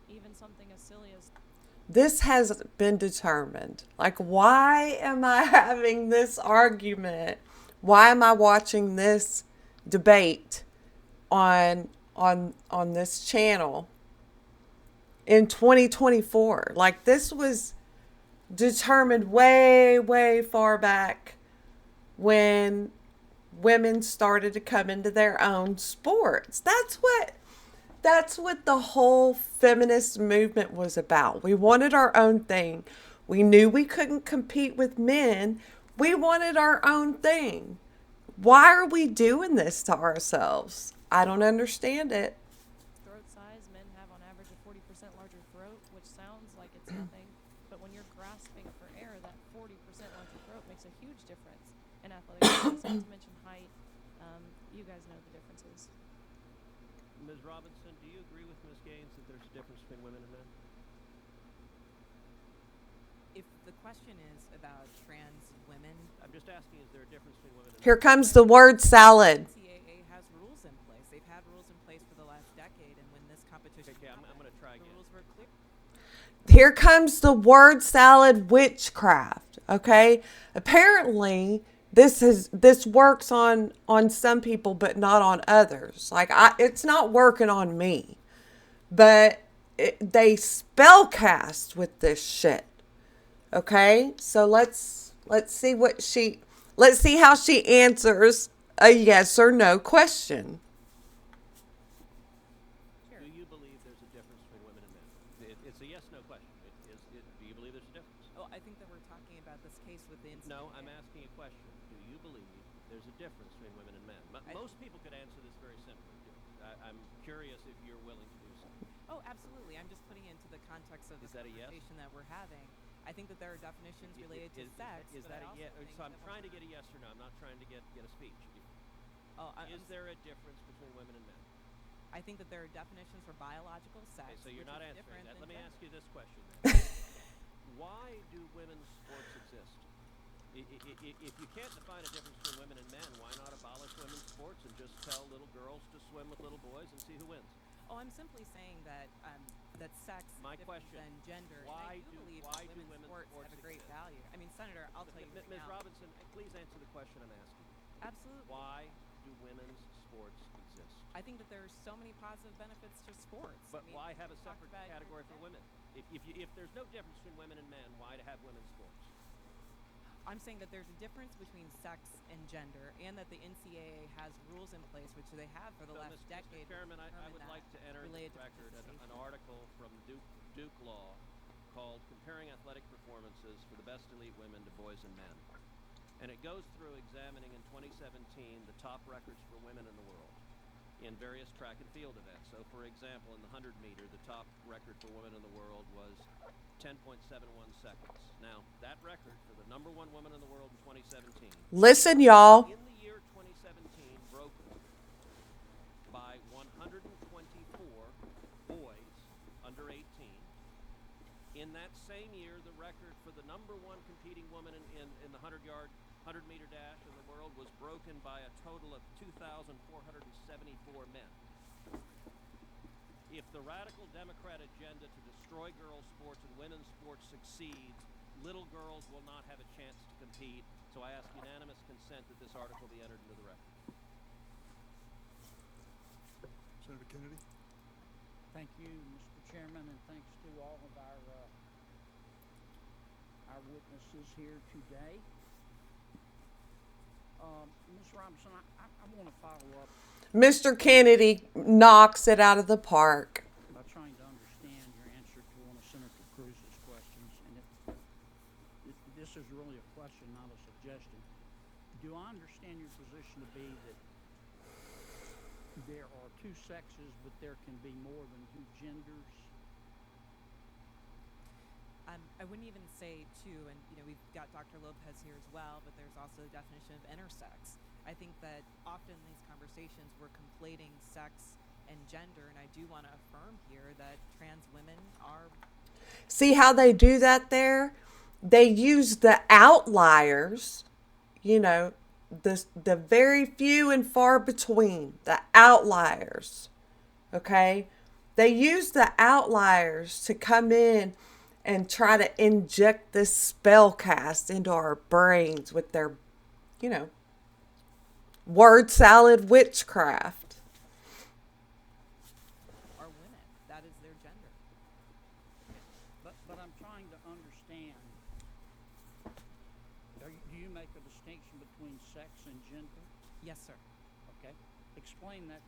Even something as silly as this has been determined. Like, why am I having this argument? Why am I watching this debate on this channel in 2024? Like, this was determined way, way far back when women started to come into their own sports. That's what the whole feminist movement was about. We wanted our own thing. We knew we couldn't compete with men. We wanted our own thing. Why are we doing this to ourselves? I don't understand it. throat size, men have on average a 40% larger throat, which sounds like it's nothing, but when you're grasping for air, that 40% larger throat makes a huge difference in athletics. Not to mention height. You guys know the differences. Ms. Robinson, do you agree with Ms. Gaines that there's a difference between women and men? If the question is about trans women, I'm just asking, is there a difference between women and men? Here comes the word salad. NCAA has rules in place. They've had rules in place for the last decade, and when this competition Okay, I'm going to try again. the rules were clear. Here comes the word salad, witchcraft. Okay, apparently this works on some people, but not on others. Like, it's not working on me, but they spell cast with this shit. Okay, so let's see how she answers a yes or no question. Do you believe there's a difference between women and men? It's a yes/no question. Do you believe there's a difference? Oh, I think that we're talking about this case with the NCAA. No, I'm asking a question. Do you believe there's a difference between women and men? Most people could answer this very simply. I'm curious if you're willing to do so. Oh, absolutely. I'm just putting it into the context of the conversation that we're having. I think that there are definitions related to sex. Is that a yes? So I'm trying to get a yes or no. I'm not trying to get a speech. Is there a difference between women and men? I think that there are definitions for biological sex. Okay, so you're not answering that. Let me ask you this question then. Why do women's sports exist? If you can't define a difference between women and men, why not abolish women's sports and just tell little girls to swim with little boys and see who wins? Oh, I'm simply saying that that sex is different than gender. Why do women's sports have a great value? I mean, Senator, I'll tell you right Ms. now. Robinson, please answer the question I'm asking. Absolutely. Why do women's sports exist? I think that there are so many positive benefits to sports. But why have a separate category for women? If there's no difference between women and men, why to have women's sports? I'm saying that there's a difference between sex and gender, and that the NCAA has rules in place, which they have for the last decade. Mr. Chairman, I would like to enter into the record an article from Duke Law called Comparing Athletic Performances for the Best Elite Women to Boys and Men. And it goes through examining in 2017 the top records for women in the world in various track and field events. So, for example, in the 100 meter, the top record for women in the world was 10.71 seconds. Now, that record for the number one woman in the world in 2017. Listen, y'all. In the year 2017, broken by 124 boys under 18. In that same year, the record for the number one competing woman in the 100 meter dash in the world was broken by a total of 2,474 men. If the radical Democrat agenda to destroy girls' sports and women's sports succeeds, little girls will not have a chance to compete. So I ask unanimous consent that this article be entered into the record. Senator Kennedy. Thank you, Mr. Chairman, and thanks to all of our witnesses here today. Ms. Robinson, I want to follow up. Mr. Kennedy knocks it out of the park. By trying to understand your answer to one of Senator Cruz's questions, and this is really a question, not a suggestion. Do I understand your position to be that there are two sexes, but there can be more than two genders? I wouldn't even say too, and we've got Dr. Lopez here as well, but there's also the definition of intersex. I think that often in these conversations we're conflating sex and gender, and I do want to affirm here that trans women are. See how they do that there? They use the outliers, the very few and far between, the outliers. Okay? They use the outliers to come in and try to inject this spell cast into our brains with their, word salad witchcraft. Are women. That is their gender. But I'm trying to understand. Do you make a distinction between sex and gender? Yes, sir. Okay. Explain that.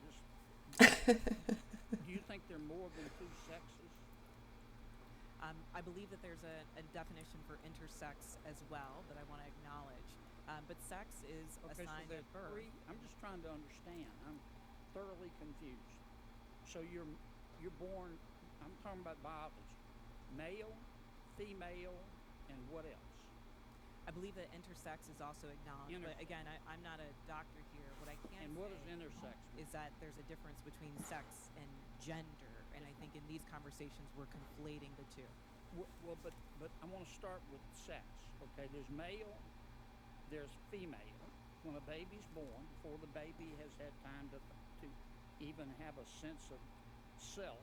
Do you think there are more than two sexes? I believe that there's a definition for intersex as well that I want to acknowledge. But sex is assigned at birth. I'm just trying to understand. I'm thoroughly confused. So you're born. I'm talking about biology. Male, female, and what else? I believe that intersex is also acknowledged. But again, I'm not a doctor here. What I can And what say is intersex? Is that there's a difference between sex and gender, and I think in these conversations we're conflating the two. Well, but I want to start with sex. Okay, there's male, there's female. When a baby's born, before the baby has had time to even have a sense of self,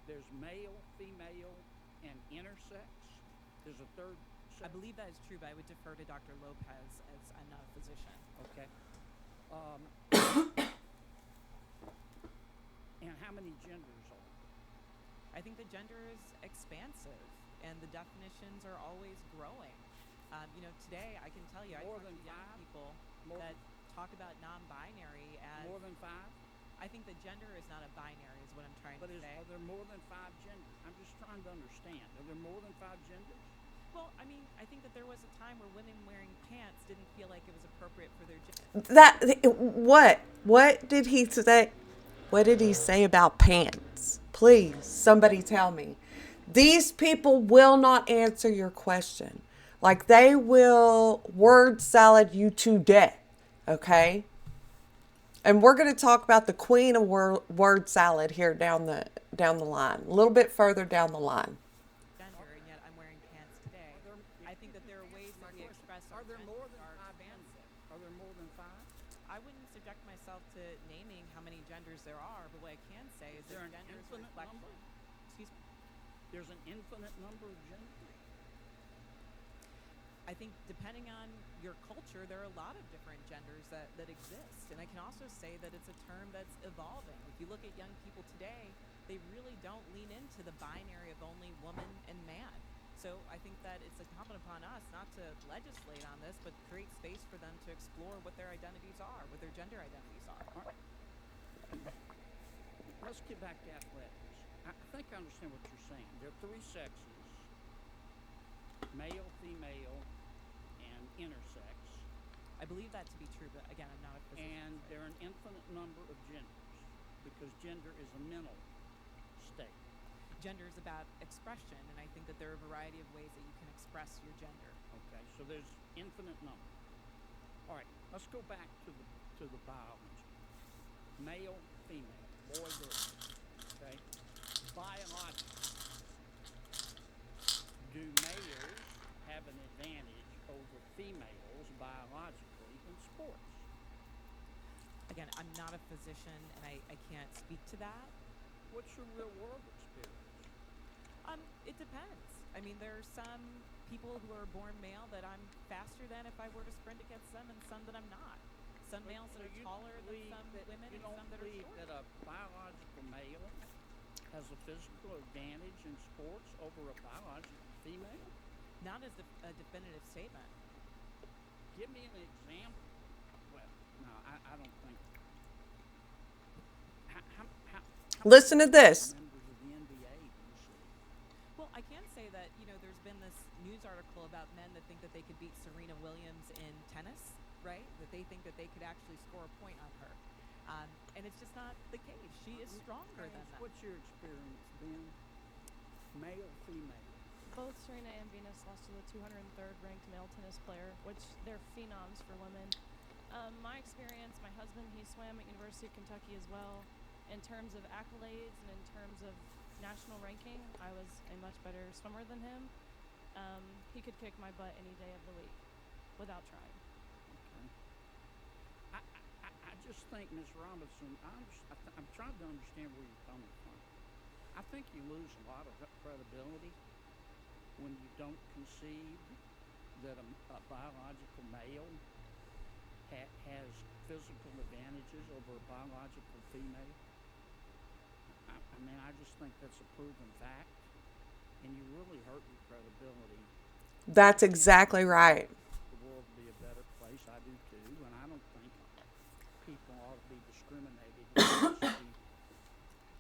there's male, female, and intersex. There's a third sex. I believe that is true, but I would defer to Dr. Lopez as I'm not a physician. Okay. And how many genders are there? I think the gender is expansive, and the definitions are always growing. Today I can tell you, I talk to young people that talk about non-binary as more than 5. I think the gender is not a binary, is what I'm trying to say. Are there more than 5 genders? I'm just trying to understand. Are there more than 5 genders? Well, I mean, I think that there was a time where women wearing pants didn't feel like it was appropriate for their gender. What did he say? What did he say about pants? Please, somebody tell me. These people will not answer your question. Like, they will word salad you to death, okay? And we're going to talk about the queen of word salad here down the line, a little bit further down the line. Gender, and yet I'm wearing pants today. I think that there are ways that we express our there more than are 5 expansive. Are there more than 5? I wouldn't subject myself to naming how many genders there are, but what I can say is there that an gender is a infinite reflection. number? Excuse me. There's an infinite number of genders. I think depending on your culture, there are a lot of different genders that exist. And I can also say that it's a term that's evolving. If you look at young people today, they really don't lean into the binary of only woman and man. So I think that it's incumbent upon us not to legislate on this, but create space for them to explore what their identities are, what their gender identities are. All right. Let's get back to athletics. I think I understand what you're saying. There are 3 sexes, male, female, and intersex. I believe that to be true, but again, I'm not a physician. And there are an infinite number of genders, because gender is a mental state. Gender is about expression, and I think that there are a variety of ways that you can express your gender. Okay, so there's infinite number. All right, let's go back to the biology. Male, female, boy, girl. Okay, biologically, do males have an advantage over females biologically in sports? Again, I'm not a physician, and I can't speak to that. What's your real world experience? It depends. I mean, there are some people who are born male that I'm faster than if I were to sprint against them, and some that I'm not. Some males that are taller than some women, and some that are shorter. That a biological male has a physical advantage in sports over a biological female? Not as a definitive statement. Give me an example. Well, no, I don't think. Listen to this. Members of the NBA do you see? Well, I can say that, there's been this news article about men that think that they could beat Serena Williams in tennis, right? That they think that they could actually score a point on her. And it's just not the case. She is stronger than them. What's your experience, Ben? Male, female. Both Serena and Venus lost to the 203rd ranked male tennis player, which they're phenoms for women. My experience, my husband, he swam at University of Kentucky as well. In terms of accolades and in terms of national ranking, I was a much better swimmer than him. He could kick my butt any day of the week without trying. I just think, Ms. Robinson, I'm trying to understand where you're coming from. I think you lose a lot of credibility when you don't concede that a biological male has physical advantages over a biological female. I mean, I just think that's a proven fact, and you really hurt your credibility. That's exactly right. The world would be a better place. I do too, and I don't think people ought to be discriminated against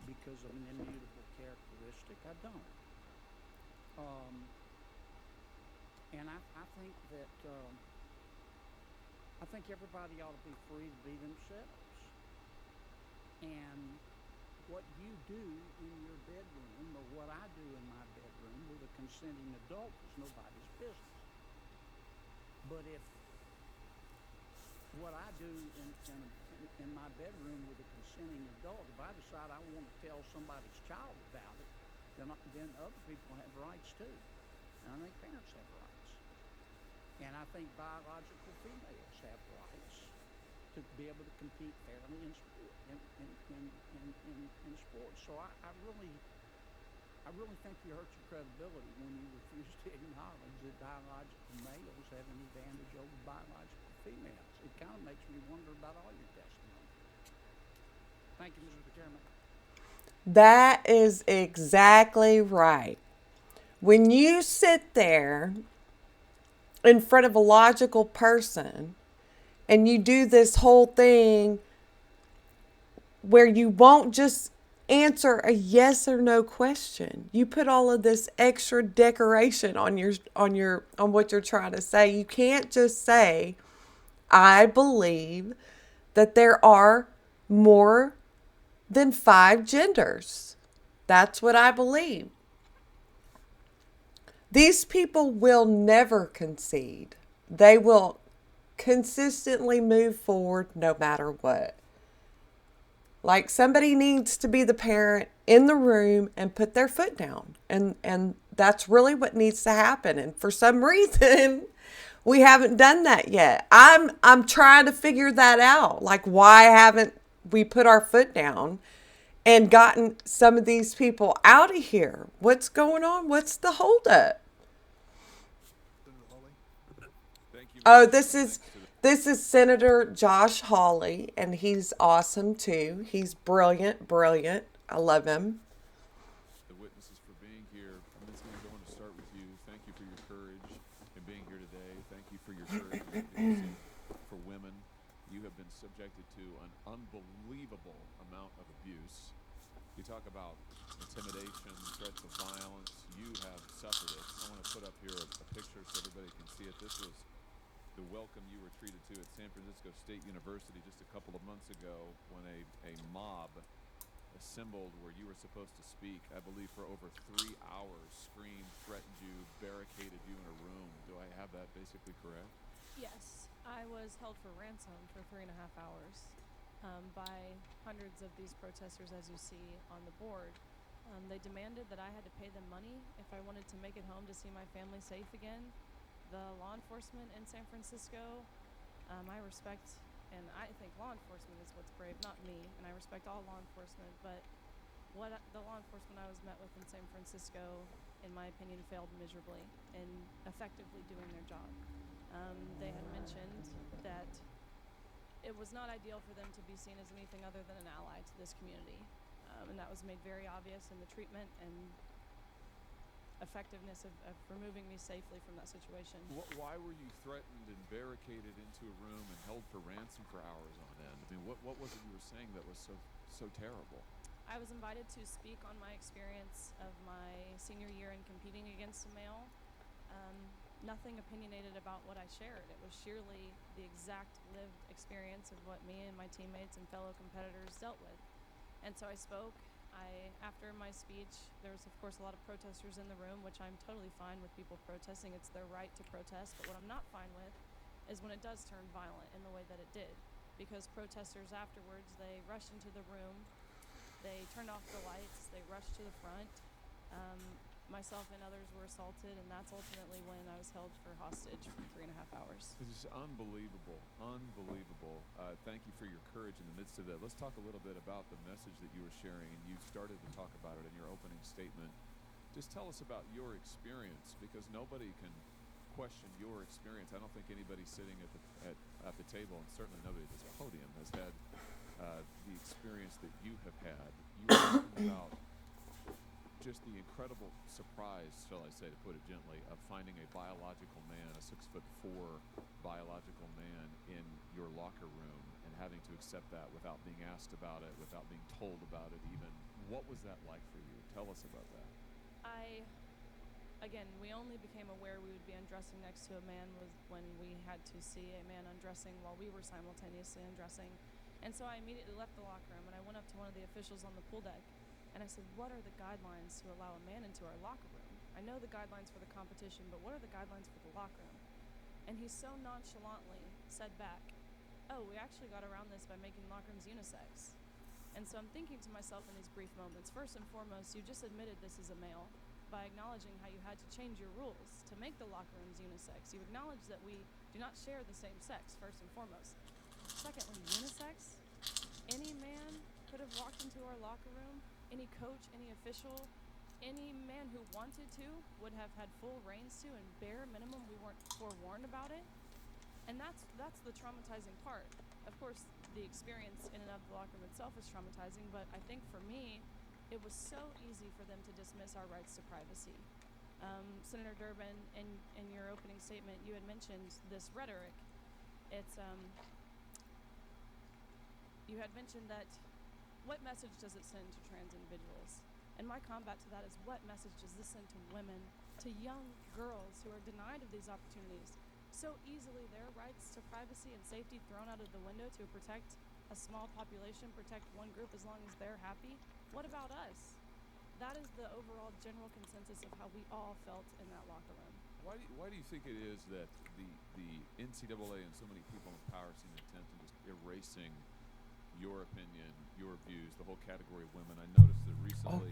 because of an immutable characteristic. I don't. And I think that I think everybody ought to be free to be themselves. And what you do in your bedroom or what I do in my bedroom with a consenting adult is nobody's business. But if what I do in my bedroom with a consenting adult, if I decide I want to tell somebody's child about it, then other people have rights too. And I think parents have rights. And I think biological females have rights to be able to compete fairly in sports. So I really think you hurt your credibility when you refuse to acknowledge that biological males have an advantage over biological females. It kind of makes me wonder about all your testimony. Thank you, Mr. Chairman. That is exactly right. When you sit there in front of a logical person and you do this whole thing where you won't just answer a yes or no question. You put all of this extra decoration on what you're trying to say. You can't just say, I believe that there are more than 5 genders. That's what I believe. These people will never concede. They will consistently move forward no matter what. Like, somebody needs to be the parent in the room and put their foot down. And that's really what needs to happen. And for some reason, we haven't done that yet. I'm trying to figure that out. Like, why haven't we put our foot down and gotten some of these people out of here? What's going on? What's the holdup? Oh, this is Senator Josh Hawley, and he's awesome too. He's brilliant. I love him. The witnesses for being here. Ms. Lindsay, I want to start with you. Thank you for your courage in being here today. Thank you for your courage in advocacy for women. You have been subjected to an unbelievable amount of abuse. You talk about intimidation, threats of violence. You have suffered it. I want to put up here a picture so everybody can see it. This was the welcome you were treated to at San Francisco State University just a couple of months ago when a mob assembled where you were supposed to speak, I believe for over 3 hours, screamed, threatened you, barricaded you in a room. Do I have that basically correct? Yes, I was held for ransom for 3.5 hours by hundreds of these protesters, as you see on the board. They demanded that I had to pay them money if I wanted to make it home to see my family safe again. The law enforcement in San Francisco, I respect, and I think law enforcement is what's brave, not me, and I respect all law enforcement, but the law enforcement I was met with in San Francisco, in my opinion, failed miserably in effectively doing their job. They had mentioned that it was not ideal for them to be seen as anything other than an ally to this community, and that was made very obvious in the treatment and effectiveness of removing me safely from that situation. Why were you threatened and barricaded into a room and held for ransom for hours on end? I mean, what was it you were saying that was so terrible? I was invited to speak on my experience of my senior year in competing against a male. Nothing opinionated about what I shared. It was sheerly the exact lived experience of what me and my teammates and fellow competitors dealt with. And so I spoke, After my speech, there was of course a lot of protesters in the room, which I'm totally fine with people protesting. It's their right to protest. But what I'm not fine with is when it does turn violent in the way that it did. Because protesters afterwards, they rushed into the room, they turned off the lights, they rushed to the front. Myself and others were assaulted, and that's ultimately when I was held for hostage for 3.5 hours. This is unbelievable, unbelievable. Thank you for your courage in the midst of that. Let's talk a little bit about the message that you were sharing, and you started to talk about it in your opening statement. Just tell us about your experience, because nobody can question your experience. I don't think anybody sitting at the table, and certainly nobody at this podium, has had the experience that you have had. You were talking about just the incredible surprise, shall I say, to put it gently, of finding a biological man, a 6'4" biological man in your locker room, and having to accept that without being asked about it, without being told about it even. What was that like for you? Tell us about that. Again, we only became aware we would be undressing next to a man was when we had to see a man undressing while we were simultaneously undressing. And so I immediately left the locker room, and I went up to one of the officials on the pool deck, and I said, what are the guidelines to allow a man into our locker room? I know the guidelines for the competition, but what are the guidelines for the locker room? And he so nonchalantly said back, oh, we actually got around this by making locker rooms unisex. And so I'm thinking to myself in these brief moments, first and foremost, you just admitted this is a male by acknowledging how you had to change your rules to make the locker rooms unisex. You acknowledge that we do not share the same sex, first and foremost. Secondly, unisex? Any man could have walked into our locker room. Any coach, any official, any man who wanted to would have had full reins to, and bare minimum we weren't forewarned about it. And that's the traumatizing part. Of course, the experience in and of the locker room itself is traumatizing, but I think for me, it was so easy for them to dismiss our rights to privacy. Senator Durbin, in your opening statement, you had mentioned this rhetoric. It's, you had mentioned that what message does it send to trans individuals? And my combat to that is, what message does this send to women, to young girls who are denied of these opportunities? So easily their rights to privacy and safety thrown out of the window to protect a small population, protect one group as long as they're happy. What about us? That is the overall general consensus of how we all felt in that locker room. Why do you think it is that the NCAA and so many people in power seem intent on just erasing your opinion, your views, the whole category of women? I noticed that recently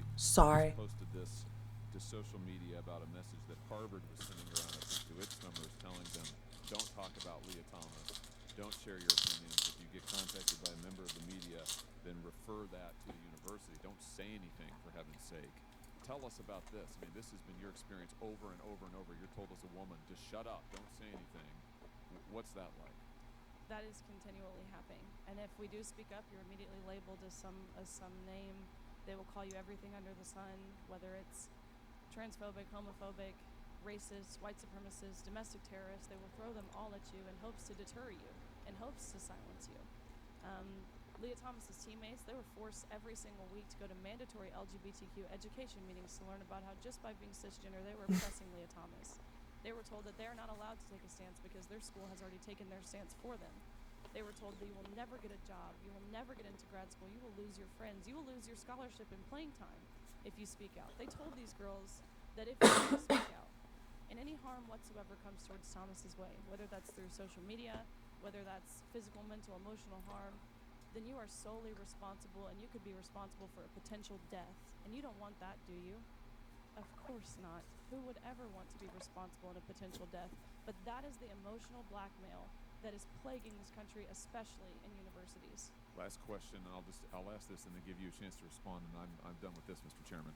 posted this to social media about a message that Harvard was sending around, I think, to its members, telling them, don't talk about Leah Thomas, don't share your opinions. If you get contacted by a member of the media, then refer that to the university. Don't say anything, for heaven's sake. Tell us about this. I mean, this has been your experience over and over and over. You're told as a woman, just shut up, don't say anything. What's that like? That is continually happening. And if we do speak up, you're immediately labeled as some name. They will call you everything under the sun, whether it's transphobic, homophobic, racist, white supremacist, domestic terrorist. They will throw them all at you in hopes to deter you, in hopes to silence you. Leah Thomas's teammates, they were forced every single week to go to mandatory LGBTQ education meetings to learn about how just by being cisgender, they were oppressing Leah Thomas. They were told that they are not allowed to take a stance because their school has already taken their stance for them. They were told that you will never get a job, you will never get into grad school, you will lose your friends, you will lose your scholarship and playing time if you speak out. They told these girls that if you do speak out, and any harm whatsoever comes towards Thomas's way, whether that's through social media, whether that's physical, mental, emotional harm, then you are solely responsible, and you could be responsible for a potential death. And you don't want that, do you? Of course not. Who would ever want to be responsible in a potential death? But that is the emotional blackmail that is plaguing this country, especially in universities. Last question, and I'll ask this and then give you a chance to respond, and I'm done with this, Mr. Chairman.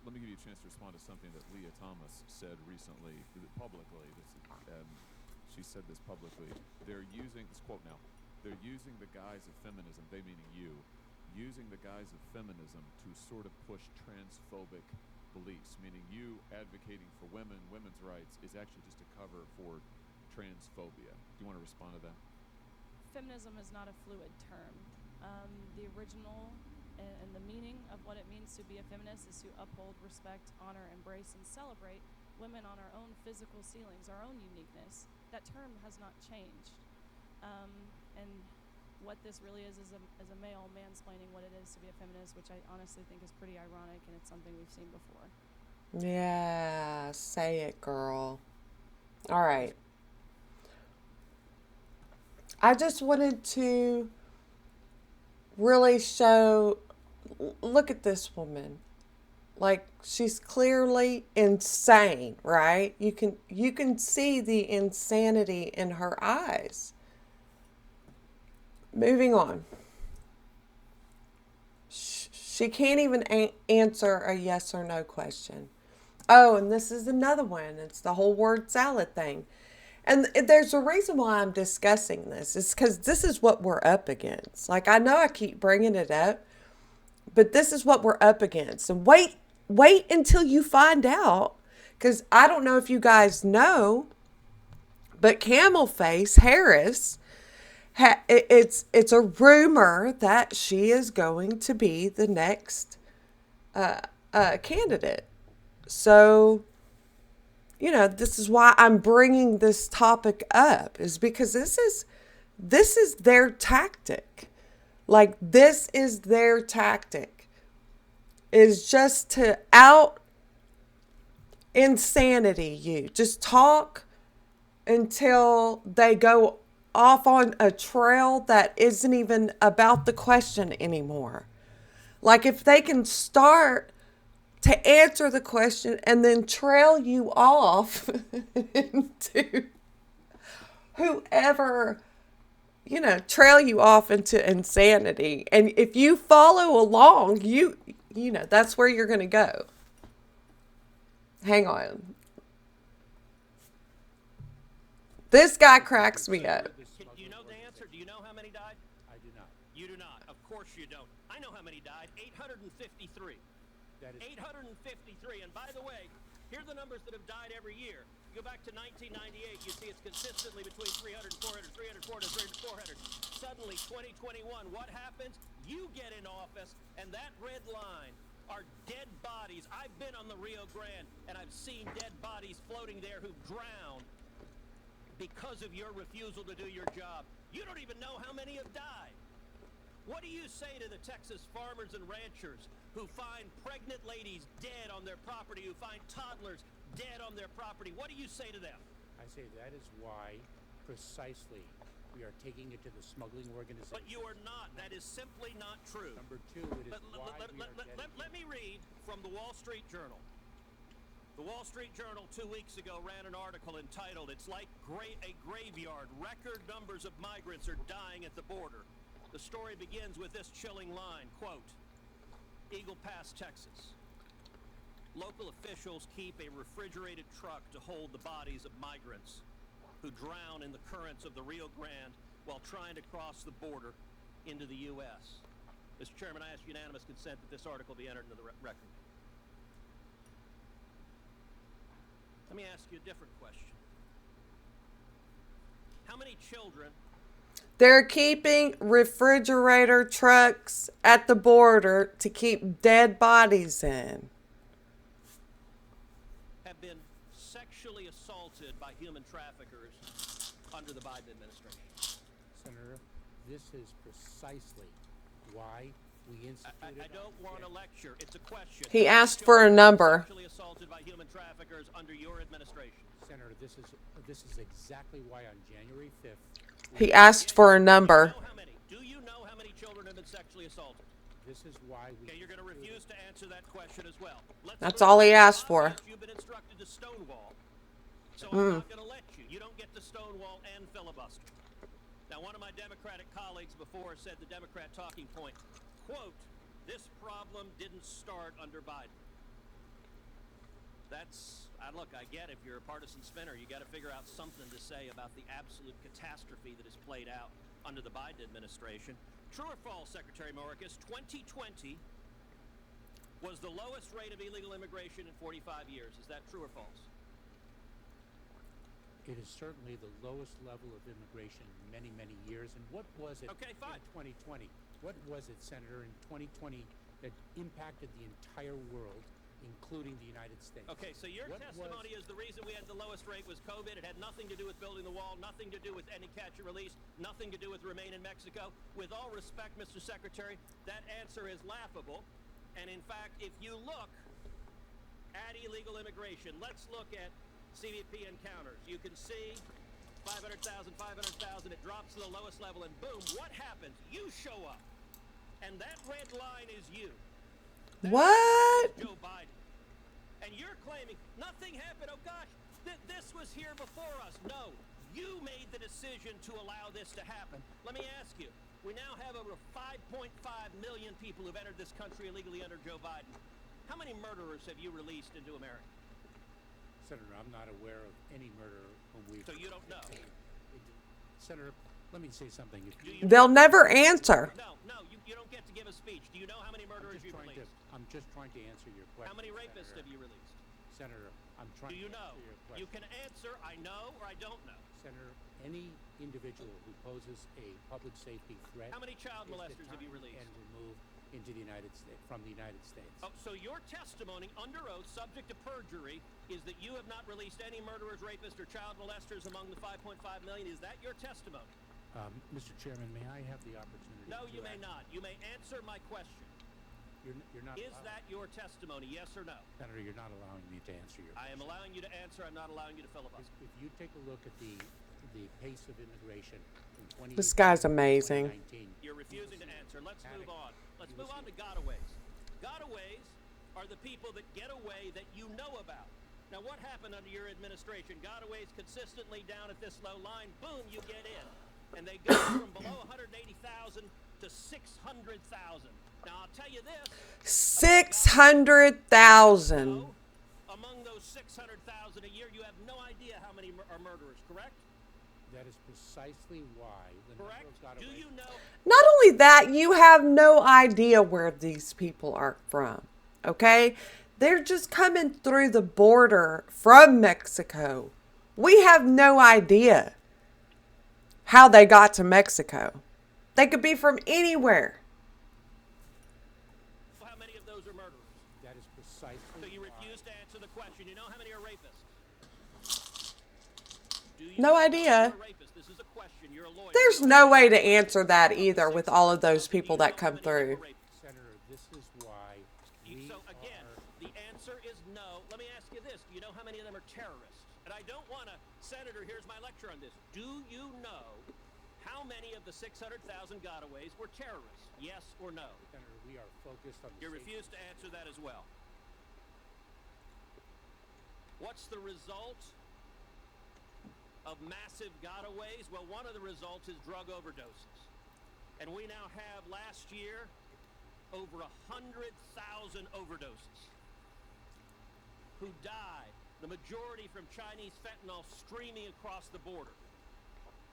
Let me give you a chance to respond to something that Leah Thomas said recently, publicly. She said this publicly. They're using, this quote now, they're using the guise of feminism, they meaning you, using the guise of feminism to sort of push transphobic beliefs, meaning you advocating for women, women's rights, is actually just a cover for transphobia. Do you want to respond to that? Feminism is not a fluid term. The original and the meaning of what it means to be a feminist is to uphold, respect, honor, embrace, and celebrate women on our own physical ceilings, our own uniqueness. That term has not changed. And what this really is a male mansplaining what it is to be a feminist, which I honestly think is pretty ironic, and it's something we've seen before. Yeah, say it, girl. All right. I just wanted to really show, look at this woman. Like, she's clearly insane, right? You can see the insanity in her eyes. Moving on. She can't even answer a yes or no question. Oh, and this is another one. It's the whole word salad thing. And there's a reason why I'm discussing this. It's because this is what we're up against. Like, I know I keep bringing it up, but this is what we're up against. And wait until you find out, because I don't know if you guys know, but Camel Face Harris, it's a rumor that she is going to be the next candidate. So, you know, this is why I'm bringing this topic up, is because this is their tactic. Like, this is their tactic, is just to out insanity you. Just talk until they go off on a trail that isn't even about the question anymore. Like, if they can start to answer the question and then trail you off into whoever, you know, trail you off into insanity. And if you follow along, you know, that's where you're going to go. Hang on. This guy cracks me up. Do you know the answer? Do you know how many died? I do not. You do not. Of course you don't. I know how many died. 853. That is 853. And by the way, here are the numbers that have died every year. You go back to 1998, you see it's consistently between 300, 400, 300, 400, 300, 400. Suddenly, 2021, what happens? You get in office, and that red line are dead bodies. I've been on the Rio Grande, and I've seen dead bodies floating there who've drowned because of your refusal to do your job. You don't even know how many have died. What do you say to the Texas farmers and ranchers who find pregnant ladies dead on their property, who find toddlers dead on their property? What do you say to them? I say that is why, precisely, we are taking it to the smuggling organization. But you are not. That is simply not true. Number two, it is let me read from the Wall Street Journal. The Wall Street Journal 2 weeks ago ran an article entitled, "It's like a graveyard. Record numbers of migrants are dying at the border." The story begins with this chilling line, quote, Eagle Pass, Texas. Local officials keep a refrigerated truck to hold the bodies of migrants who drown in the currents of the Rio Grande while trying to cross the border into the U.S. Mr. Chairman, I ask unanimous consent that this article be entered into the record. Let me ask you a different question. How many children... They're keeping refrigerator trucks at the border to keep dead bodies in. Have been sexually assaulted by human traffickers under the Biden administration? Senator, this is precisely why we instituted... I don't want to lecture. It's a question. He asked for a number. Sexually assaulted by human traffickers under your administration. Senator, this is exactly why on January 5th... He asked for a number. Do you know how many children have been sexually assaulted? This is why we... Okay, you're going to refuse to answer that question as well. That's all he asked for. You've been instructed to stonewall. So I'm not going to let you. You don't get to stonewall and filibuster. Now, one of my Democratic colleagues before said the Democrat talking point, quote, "This problem didn't start under Biden." Look, I get if you're a partisan spinner, you got to figure out something to say about the absolute catastrophe that has played out under the Biden administration. True or false, Secretary Mayorkas, 2020 was the lowest rate of illegal immigration in 45 years. Is that true or false? It is certainly the lowest level of immigration in many, many years. And what was it in 2020? What was it, Senator, in 2020 that impacted the entire world including the United States. Okay, so your testimony is the reason we had the lowest rate was COVID. It had nothing to do with building the wall, nothing to do with any catch and release, nothing to do with remain in Mexico. With all respect, Mr. Secretary, that answer is laughable. And in fact, if you look at illegal immigration, let's look at CBP encounters. You can see 500,000, 500,000, it drops to the lowest level, and boom, what happens? You show up, and that red line is you. What? Joe Biden. And you're claiming nothing happened. Oh gosh, this was here before us. No, you made the decision to allow this to happen. Let me ask you, we now have over 5.5 million people who've entered this country illegally under Joe Biden. How many murderers have you released into America? Senator, I'm not aware of any murderer whom we've... So you don't know? Senator, let me say something. They'll never answer. No, you don't get to give a speech. Do you know how many murderers you've released? I'm just trying to answer your question. How many rapists have you released? Senator, I'm trying to answer your question. You can answer, I know or I don't know. Senator, any individual who poses a public safety threat... How many child molesters have you released? ...and removed into the United States, from the United States. Oh, so your testimony under oath, subject to perjury, is that you have not released any murderers, rapists, or child molesters among the 5.5 million. Is that your testimony? Mr. Chairman, may I have the opportunity? No, you may not. You may answer my question. You're not. Is that your testimony? Yes or no? Senator, you're not allowing me to answer your question. I am allowing you to answer. I'm not allowing you to filibuster. If you take a look at the pace of immigration in 2018, This guy's amazing. You're refusing to answer. Let's move on. Let's move on to gotaways. Gotaways are the people that get away that you know about. Now, what happened under your administration? Gotaways consistently down at this low line. Boom, you get in. And they go from below 180,000 to 600,000. Now, I'll tell you this. 600,000. Among those 600,000 a year, you have no idea how many are murderers, correct? That is precisely why the number of gotaways... Do you know... Not only that, you have no idea where these people are from, okay? They're just coming through the border from Mexico. We have no idea how they got to Mexico. They could be from anywhere. How many of those are murderers? That is precisely... So you refuse to answer the question. You know how many are rapists? No idea. This is a question. You're a lawyer. There's no way to answer that either with all of those people that come through. Senator, this is why So again, the answer is no. Let me ask you this. Do you know how many of them are terrorists? And I don't want to... Senator, here's my lecture on this. Do you know how many of the 600,000 gotaways were terrorists? Yes or no? Senator, we are focused on... You refuse to answer that as well. What's the result of massive gotaways? Well, one of the results is drug overdoses. And we now have, last year, over 100,000 overdoses who died, the majority from Chinese fentanyl streaming across the border.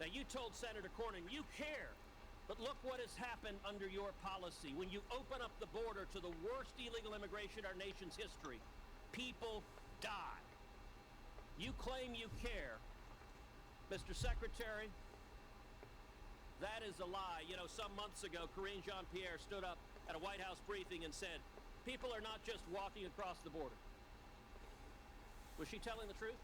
Now, you told Senator Cornyn you care, but look what has happened under your policy. When you open up the border to the worst illegal immigration in our nation's history, people die. You claim you care. Mr. Secretary, that is a lie. You know, some months ago, Karine Jean-Pierre stood up at a White House briefing and said, people are not just walking across the border. Was she telling the truth?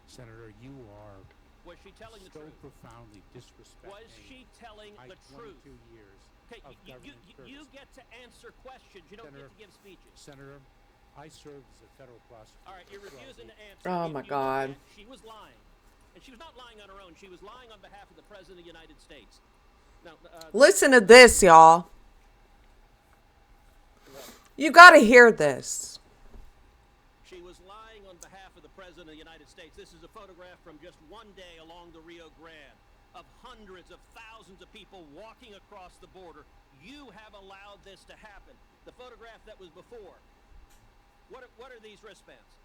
Senator, you are... Was she telling the truth? So profoundly disrespecting... Was she telling the truth? 22 years Okay, of government service. you get to answer questions. You don't Senator, get to give speeches. Senator, I served as a federal prosecutor. All right, you're refusing to answer. Oh, my God. She was lying. And she was not lying on her own. She was lying on behalf of the President of the United States. Now, listen to this, y'all. You got to hear this. She was lying on behalf of the President of the United States. This is a photograph from just one day along the Rio Grande of hundreds of thousands of people walking across the border. You have allowed this to happen. The photograph that was before. What are these wristbands?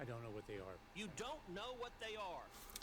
I don't know what they are. You don't know what they are.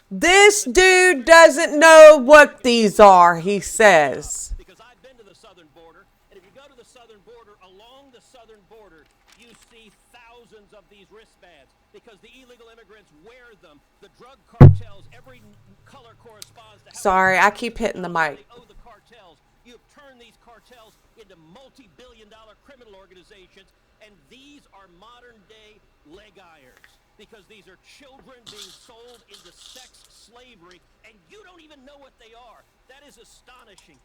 This dude doesn't know what these are, he says. Because I've been to the southern border, and if you go to the southern border, along the southern border, you see thousands of these wristbands because the illegal immigrants wear them. The drug cartels, every color corresponds to how... Sorry, I keep hitting the mic. They owe the cartels You've turned these cartels into multi-billion-dollar criminal organizations, and these are modern-day leg irons, because these are children being sold into sex slavery, and you don't even know what they are. That is astonishing.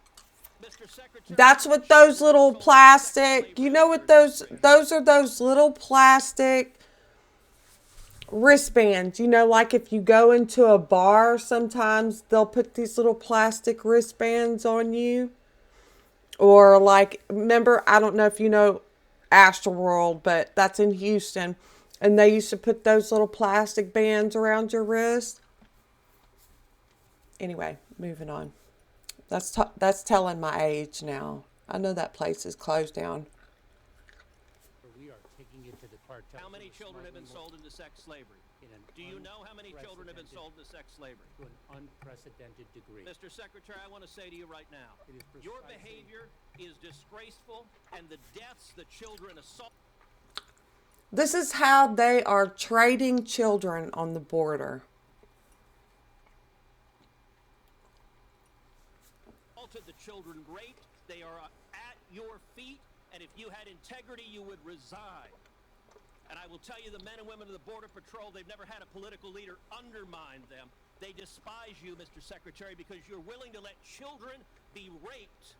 Mr. Secretary, That's what those little plastic, you know what those are, those little plastic wristbands. You know, like if you go into a bar, sometimes they'll put these little plastic wristbands on you. Or like, remember, I don't know if you know Astroworld, but that's in Houston. And they used to put those little plastic bands around your wrist. Anyway, moving on. That's telling my age now. I know that place is closed down. We are taking it to the cartel. How many children have been sold into sex slavery? Do you know how many children have been sold into sex slavery? To an unprecedented degree. Mr. Secretary, I want to say to you right now, your behavior is disgraceful, and the deaths, the children assaulted. This is how they are trading children on the border. The children raped, they are at your feet, and if you had integrity, you would resign. And I will tell you, the men and women of the Border Patrol, they've never had a political leader undermine them. They despise you, Mr. Secretary, because you're willing to let children be raped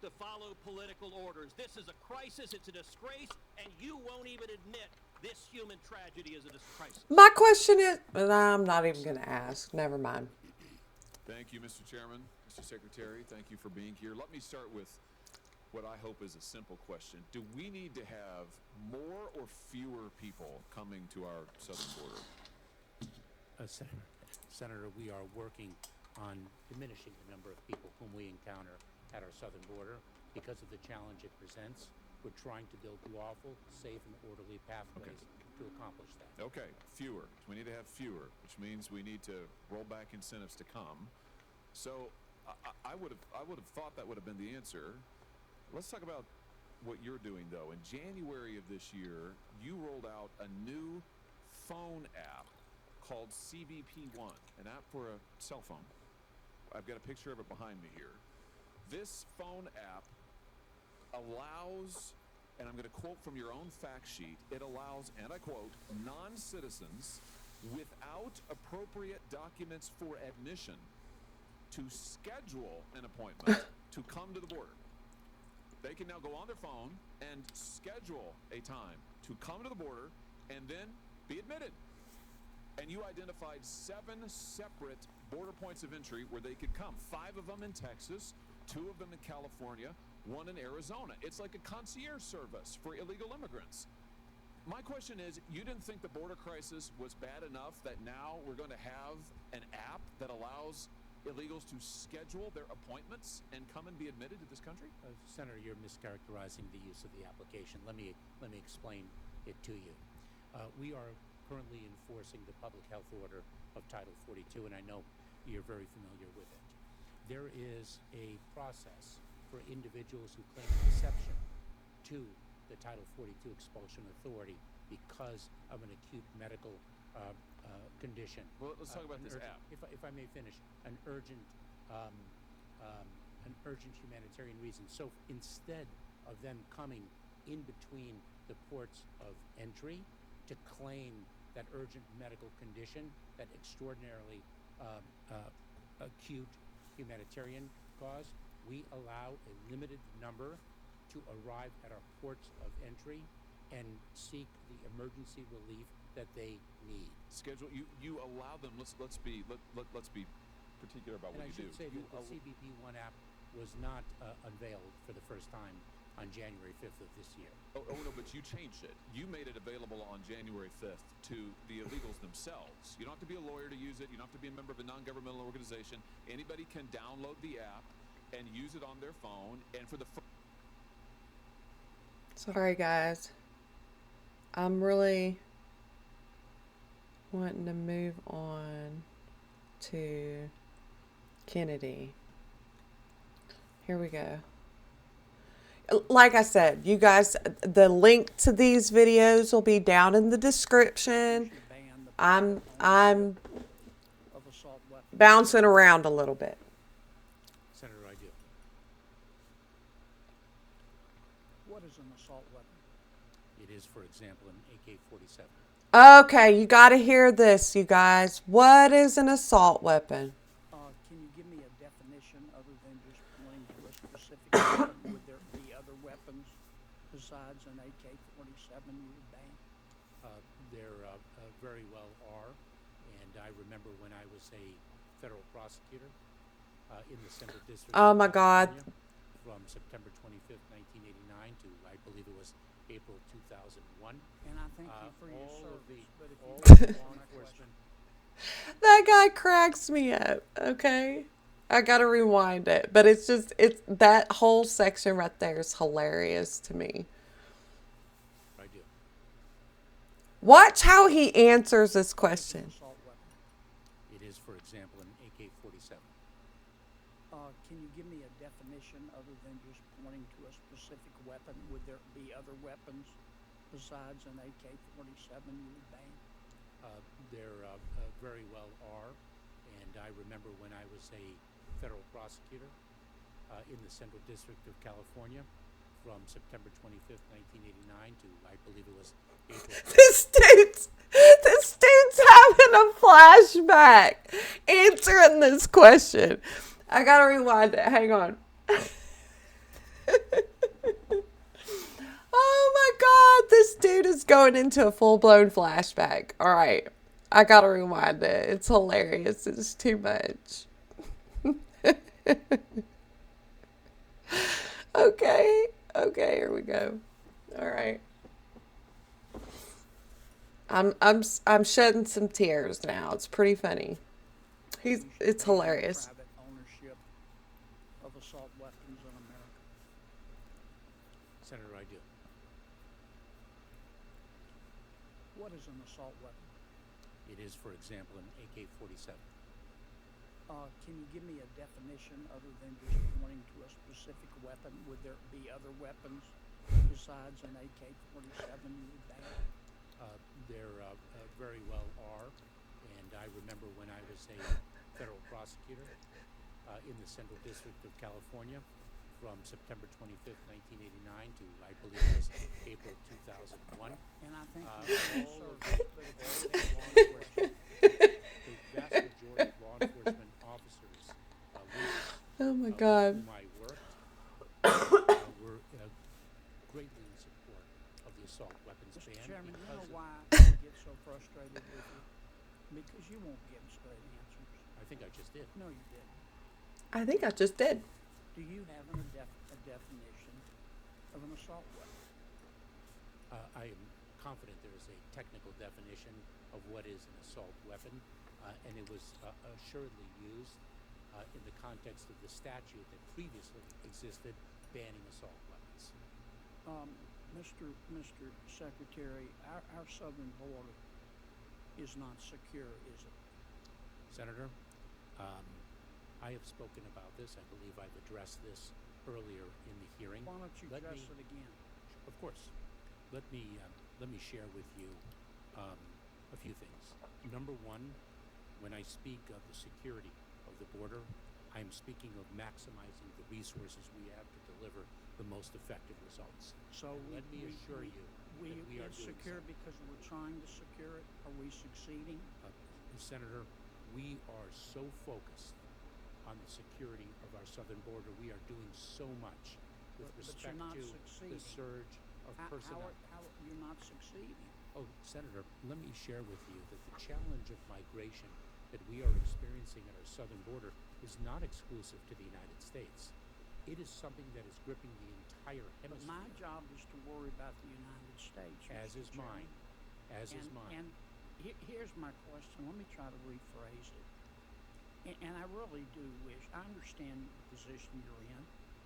to follow political orders. This is a crisis, it's a disgrace, and you won't even admit this human tragedy is a disgrace. My question is, and I'm not even going to ask. Never mind. Thank you, Mr. Chairman. Mr. Secretary, thank you for being here. Let me start with what I hope is a simple question. Do we need to have more or fewer people coming to our southern border? Senator, we are working on diminishing the number of people whom we encounter at our southern border because of the challenge it presents. We're trying to build lawful, safe, and orderly pathways to accomplish that. Okay, fewer. We need to have fewer, which means we need to roll back incentives to come. So I would have thought that would have been the answer. Let's talk about what you're doing, though. In January of this year, you rolled out a new phone app called CBP1, an app for a cell phone. I've got a picture of it behind me here. This phone app allows, and I'm going to quote from your own fact sheet, it allows, and I quote, non-citizens without appropriate documents for admission to schedule an appointment to come to the border. They can now go on their phone and schedule a time to come to the border and then be admitted. And you identified 7 separate border points of entry where they could come. 5 of them in Texas, 2 of them in California, 1 in Arizona. It's like a concierge service for illegal immigrants. My question is, you didn't think the border crisis was bad enough that now we're going to have an app that allows illegals to schedule their appointments and come and be admitted to this country? Senator, you're mischaracterizing the use of the application. Let me explain it to you. We are currently enforcing the public health order of Title 42, and I know you're very familiar with it. There is a process for individuals who claim exception to the Title 42 expulsion authority because of an acute medical condition. Well, let's talk about this app. If I may finish, an urgent humanitarian reason. So instead of them coming in between the ports of entry to claim that urgent medical condition, that extraordinarily acute humanitarian cause, we allow a limited number to arrive at our ports of entry and seek the emergency relief that they need. Schedule you allow them. Let's be particular about what you do. And I should say that the CBP1 app was not unveiled for the first time on January 5th of this year. Oh no, but you changed it. You made it available on January 5th to the illegals themselves. You don't have to be a lawyer to use it. You don't have to be a member of a non-governmental organization. Anybody can download the app and use it on their phone. And for the sorry guys, I'm really wanting to move on to Kennedy. Here we go. Like I said, you guys, the link to these videos will be down in the description. I'm bouncing around a little bit. Senator, I do. Okay, you got to hear this, you guys. What is an assault weapon? Can you give me a definition other than just pointing to a specific weapon? Would there be other weapons besides an AK-47 you would ban? There very well are, and I remember when I was a federal prosecutor in the Central District Oh of my God. California from September 25th, 1989 to I believe it was April 2001. And I thank you for your all of service, but if all you of the could law answer my question. enforcement That guy cracks me up, okay? I gotta rewind it. But it's that whole section right there is hilarious to me. I do. Watch how he answers this question. Assault weapon. It is, for example, an AK-47. Can you give me a definition other than just pointing to a specific weapon? Would there be other weapons besides an AK-47 you would ban? There very well are, and I remember when I was a federal prosecutor in the Central District of California from September 25th, 1989 to I believe it was April. This dude's having a flashback answering this question. I gotta rewind it. Hang on. Oh my God, this dude is going into a full-blown flashback. All right, I gotta rewind it. It's hilarious. It's too much. Okay, here we go. All right. I'm shedding some tears now. It's pretty funny. It's hilarious. Private ownership of assault weapons in America. Senator, I do. What is an assault weapon? It is, for example, an AK-47. Can you give me a definition other than just pointing to a specific weapon? Would there be other weapons besides an AK-47 you would ban? There very well are, and I remember when I was a federal prosecutor in the Central District of California from September 25th, 1989 to I believe it was April 2001. And I think all of the vast majority of law enforcement officers Oh my God. whom I worked were greatly in support of the assault weapons Mr. ban. Chairman, you know because why I get so frustrated with you? Because you won't give straight answers. I think I just did. No, you didn't. I think I just did. Do you have a definition of an assault weapon? I am confident there is a technical definition of what is an assault weapon, and it was assuredly used in the context of the statute that previously existed banning assault weapons. Mr. Secretary, our southern border is not secure, is it? Senator, I have spoken about this. I believe I've addressed this earlier in the hearing. Why don't you address it again? Of course. Let me share with you a few things. Number one, when I speak of the security of the border, I am speaking of maximizing the resources we have to deliver the most effective results. So let me assure you that we are doing secure because we're trying to secure it. Are we succeeding? Senator, we are so focused on the security of our southern border. We are doing so much with respect to the surge of personnel. How you're not succeeding? Oh, Senator, let me share with you that the challenge of migration that we are experiencing at our southern border is not exclusive to the United States. It is something that is gripping the entire hemisphere. But my job is to worry about the United States. As is mine. As is mine. And here's my question. Let me try to rephrase it. And I really do wish, I understand the position you're in,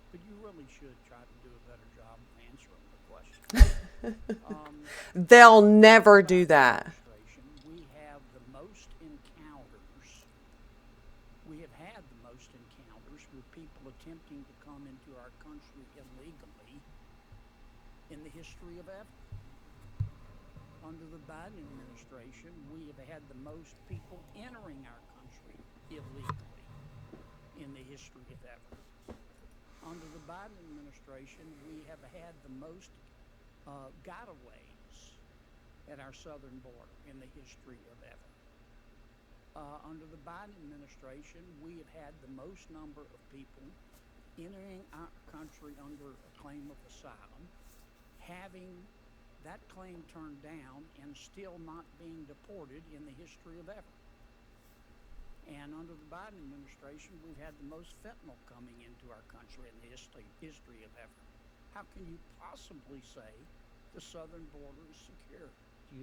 but you really should try to do a better job of answering the question. They'll never do that. We have the most encounters. We have had the most encounters with people attempting to come into our country illegally in the history of ever. Under the Biden administration, we have had the most people entering our country illegally in the history of ever. Under the Biden administration, we have had the most gotaways at our southern border in the history of ever. Under the Biden administration, we have had the most number of people entering our country under a claim of asylum, having that claim turned down, and still not being deported in the history of ever. And under the Biden administration, we've had the most fentanyl coming into our country in the history of ever. How can you possibly say the southern border is secure?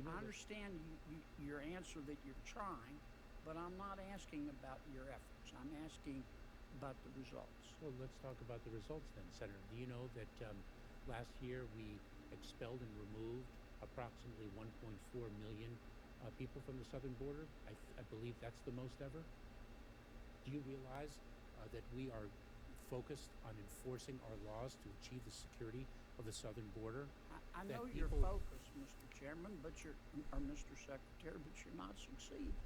I understand your answer that you're trying, but I'm not asking about your efforts. I'm asking about the results. Well, let's talk about the results then, Senator. Do you know that last year we expelled and removed approximately 1.4 million people from the southern border? I believe that's the most ever. Do you realize that we are focused on enforcing our laws to achieve the security of the southern border? I know you're focused, Mr. Chairman, or Mr. Secretary, but you're not succeeding.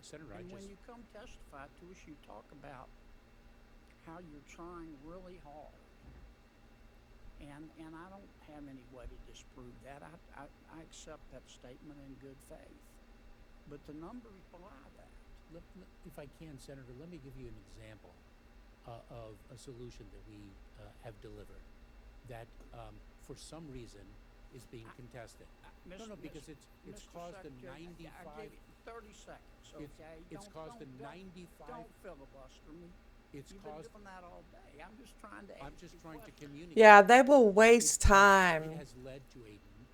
Senator, and when you come testify to us, you talk about how you're trying really hard. And I don't have any way to disprove that. I accept that statement in good faith. But the numbers belie that. If I can, Senator, let me give you an example of a solution that we have delivered that for some reason is being contested. Because it's caused a 95... I give you 30 seconds, okay? It's caused a 95... Don't filibuster me. You've been doing that all day. I'm just trying to communicate. Yeah, they will waste time. It has led to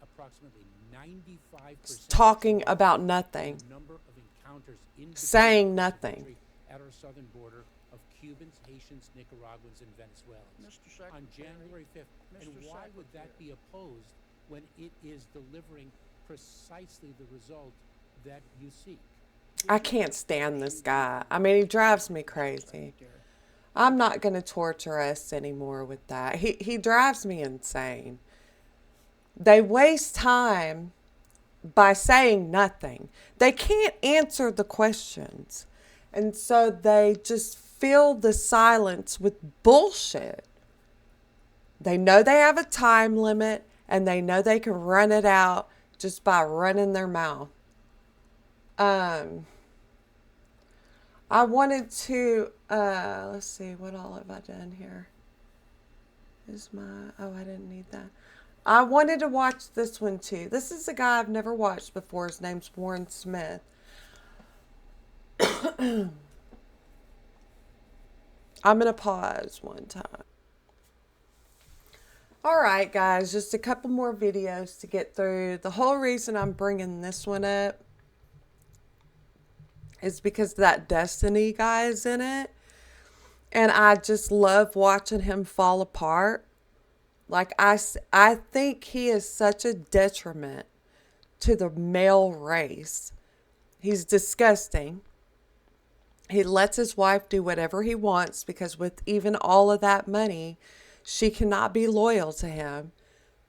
approximately 95% talking about nothing, number of encounters in saying nothing. At our southern border of Cubans, Haitians, Nicaraguans, and Venezuelans. Mr. Secretary, on January 5th. And why would that be opposed when it is delivering precisely the result that you seek? I can't stand this guy. I mean, he drives me crazy. I'm not going to torture us anymore with that. He drives me insane. They waste time by saying nothing. They can't answer the questions. And so they just fill the silence with bullshit. They know they have a time limit, and they know they can run it out just by running their mouth. I wanted to, let's see, what all have I done here? I didn't need that. I wanted to watch this one too. This is a guy I've never watched before. His name's Warren Smith. I'm going to pause one time. All right, guys, just a couple more videos to get through. The whole reason I'm bringing this one up is because that Destiny guy is in it. And I just love watching him fall apart. Like, I think he is such a detriment to the male race. He's disgusting. He lets his wife do whatever he wants because with even all of that money, she cannot be loyal to him.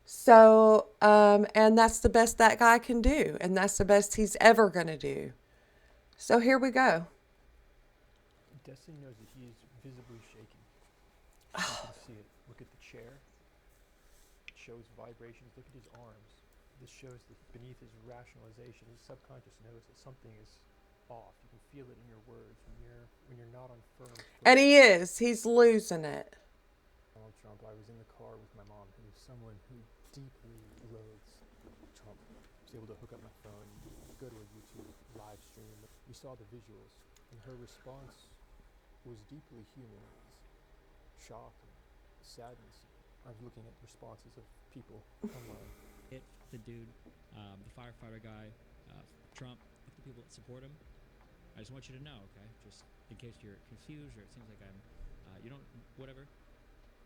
So, and that's the best that guy can do. And that's the best he's ever going to do. So here we go. Destiny knows that he is visibly shaking. You can see it. Look at the chair. It shows vibrations. Look at his arms. This shows that beneath his rationalization, his subconscious knows that something is off. You can feel it in your words when you're not on firm footing. And he is. He's losing it. Donald Trump. I was in the car with my mom, who is someone who deeply loathes Trump. I was able to hook up my phone, go to a YouTube live stream. We saw the visuals, and her response was deeply human. It was shock and sadness. I was looking at responses of people online. The dude, the firefighter guy, Trump, the people that support him. I just want you to know, okay? Just in case you're confused or it seems like I'm, whatever.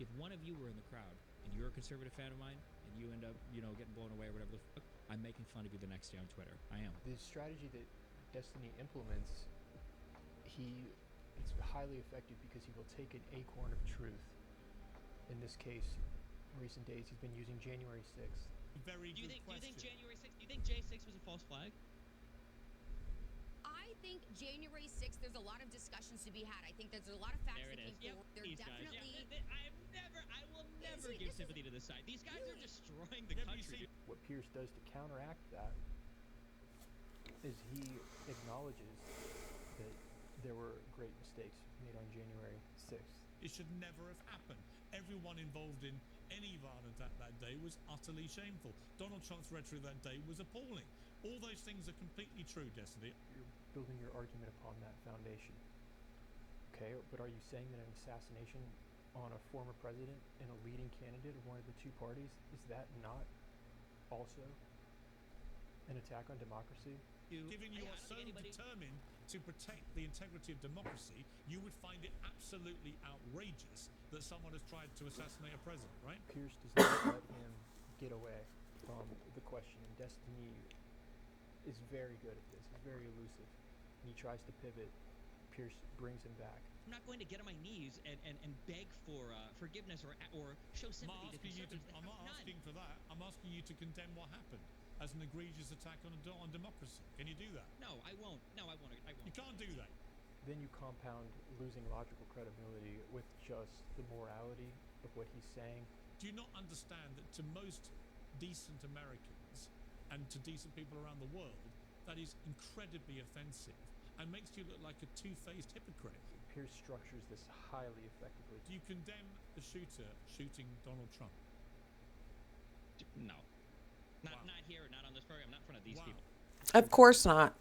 If one of you were in the crowd and you're a conservative fan of mine and you end up, getting blown away or whatever the fuck, I'm making fun of you the next day on Twitter. I am. The strategy that Destiny implements, it's highly effective because he will take an acorn of truth. In this case, in recent days, he's been using January 6th. Very good question. Do you think January 6th, do you think J6 was a false flag? I think January 6th, there's a lot of discussions to be had. I think there's a lot of facts that came forward. They're definitely... I will never give sympathy to this side. These guys are destroying the country. What Pierce does to counteract that is he acknowledges that there were great mistakes made on January 6th. It should never have happened. Everyone involved in any violence at that day was utterly shameful. Donald Trump's rhetoric that day was appalling. All those things are completely true, Destiny. You're building your argument upon that foundation. Okay, but are you saying that an assassination on a former president and a leading candidate of one of the two parties, is that not also an attack on democracy? Given you are so determined to protect the integrity of democracy, you would find it absolutely outrageous that someone has tried to assassinate a president, right? Pierce does not let him get away from the question, and Destiny is very good at this. He's very elusive. He tries to pivot. Pierce brings him back. I'm not going to get on my knees and beg for forgiveness or show sympathy to conservatives. I'm not asking for that. I'm asking you to condemn what happened as an egregious attack on democracy. Can you do that? No, I won't. No, I won't. You can't do that. Then you compound losing logical credibility with just the morality of what he's saying. Do you not understand that to most decent Americans and to decent people around the world, that is incredibly offensive and makes you look like a two-faced hypocrite? Pierce structures this highly effectively. Do you condemn the shooter shooting Donald Trump? No. Not here, not on this program, not in front of these people. Of course not.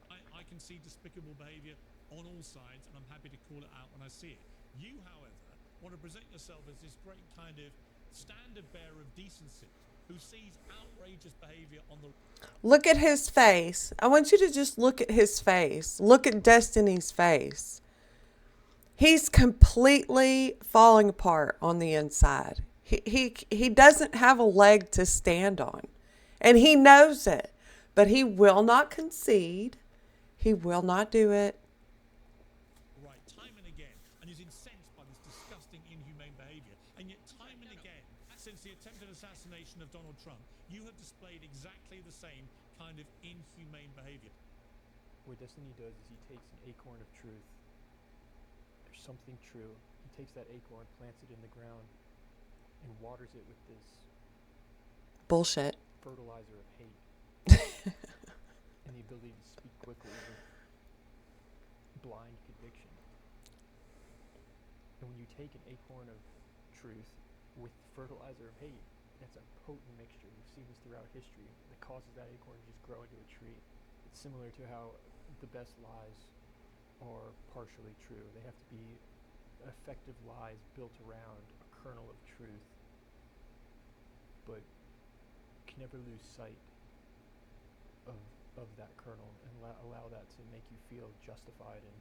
I can see despicable behavior on all sides, and I'm happy to call it out when I see it. You, however, want to present yourself as this great kind of standard bearer of decency who sees outrageous behavior on the... Look at his face. I want you to just look at his face. Look at Destiny's face. He's completely falling apart on the inside. He doesn't have a leg to stand on. And he knows it. But he will not concede. He will not do it. Right, time and again. And is incensed by this disgusting, inhumane behavior. And yet time and again, since the attempted assassination of Donald Trump, you have displayed exactly the same kind of inhumane behavior. What Destiny does is he takes an acorn of truth. There's something true. He takes that acorn, plants it in the ground, and waters it with this bullshit fertilizer of hate and the ability to speak quickly with blind conviction. And when you take an acorn of truth with fertilizer of hate, that's a potent mixture. We've seen this throughout history that causes that acorn to just grow into a tree. It's similar to how the best lies are partially true. They have to be effective lies built around a kernel of truth, but can never lose sight of that kernel and allow that to make you feel justified in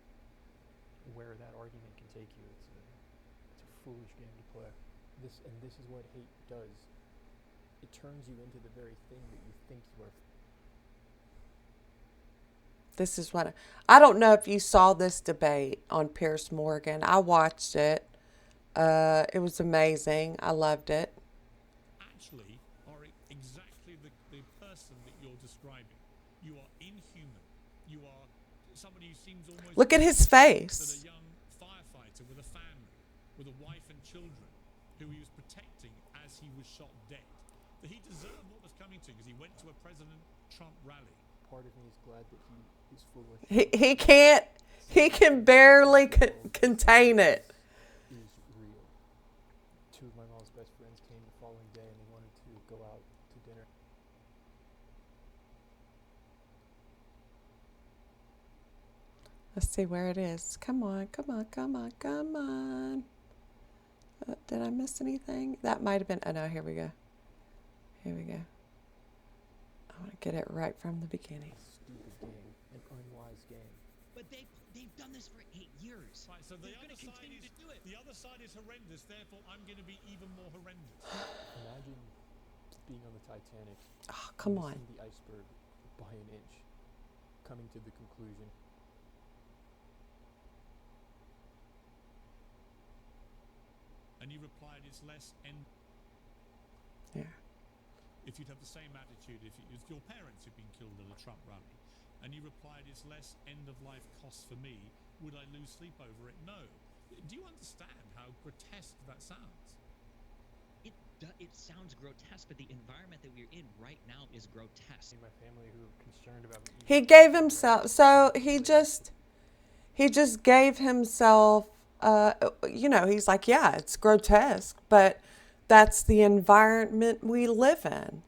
where that argument can take you. It's a foolish game to play. This is what hate does. It turns you into the very thing that you think you are. This is what I don't know if you saw this debate on Piers Morgan. I watched it. It was amazing. I loved it. Actually are exactly the person that you're describing. You are inhuman. You are somebody who seems almost... Look at his face. ...that a young firefighter with a family, with a wife and children, who he was protecting as he was shot dead. That he deserved what was coming to him because he went to a President Trump rally. Part of me is glad that he is foolish. He can't. He can barely contain it. Is real. Two of my mom's best friends came the following day and they wanted to go out to dinner. Let's see where it is. Come on, come on, come on, come on. Did I miss anything? That might have been. Oh no, here we go. Here we go. I want to get it right from the beginning. Stupid game, an unwise game. But they've done this for 8 years. Right, so they're going to continue to do it. The other side is horrendous, therefore I'm going to be even more horrendous. Imagine being on the Titanic. Oh, come on. The iceberg by an inch, coming to the conclusion. And you replied, it's less end. Yeah. If you'd have the same attitude, if your parents had been killed at a Trump rally, and you replied, it's less end-of-life costs for me, would I lose sleep over it? No. Do you understand how grotesque that sounds? it sounds grotesque, but the environment that we're in right now is grotesque. My family who are concerned about me. He gave himself, so he just gave himself, he's like, yeah, it's grotesque, but that's the environment we live in.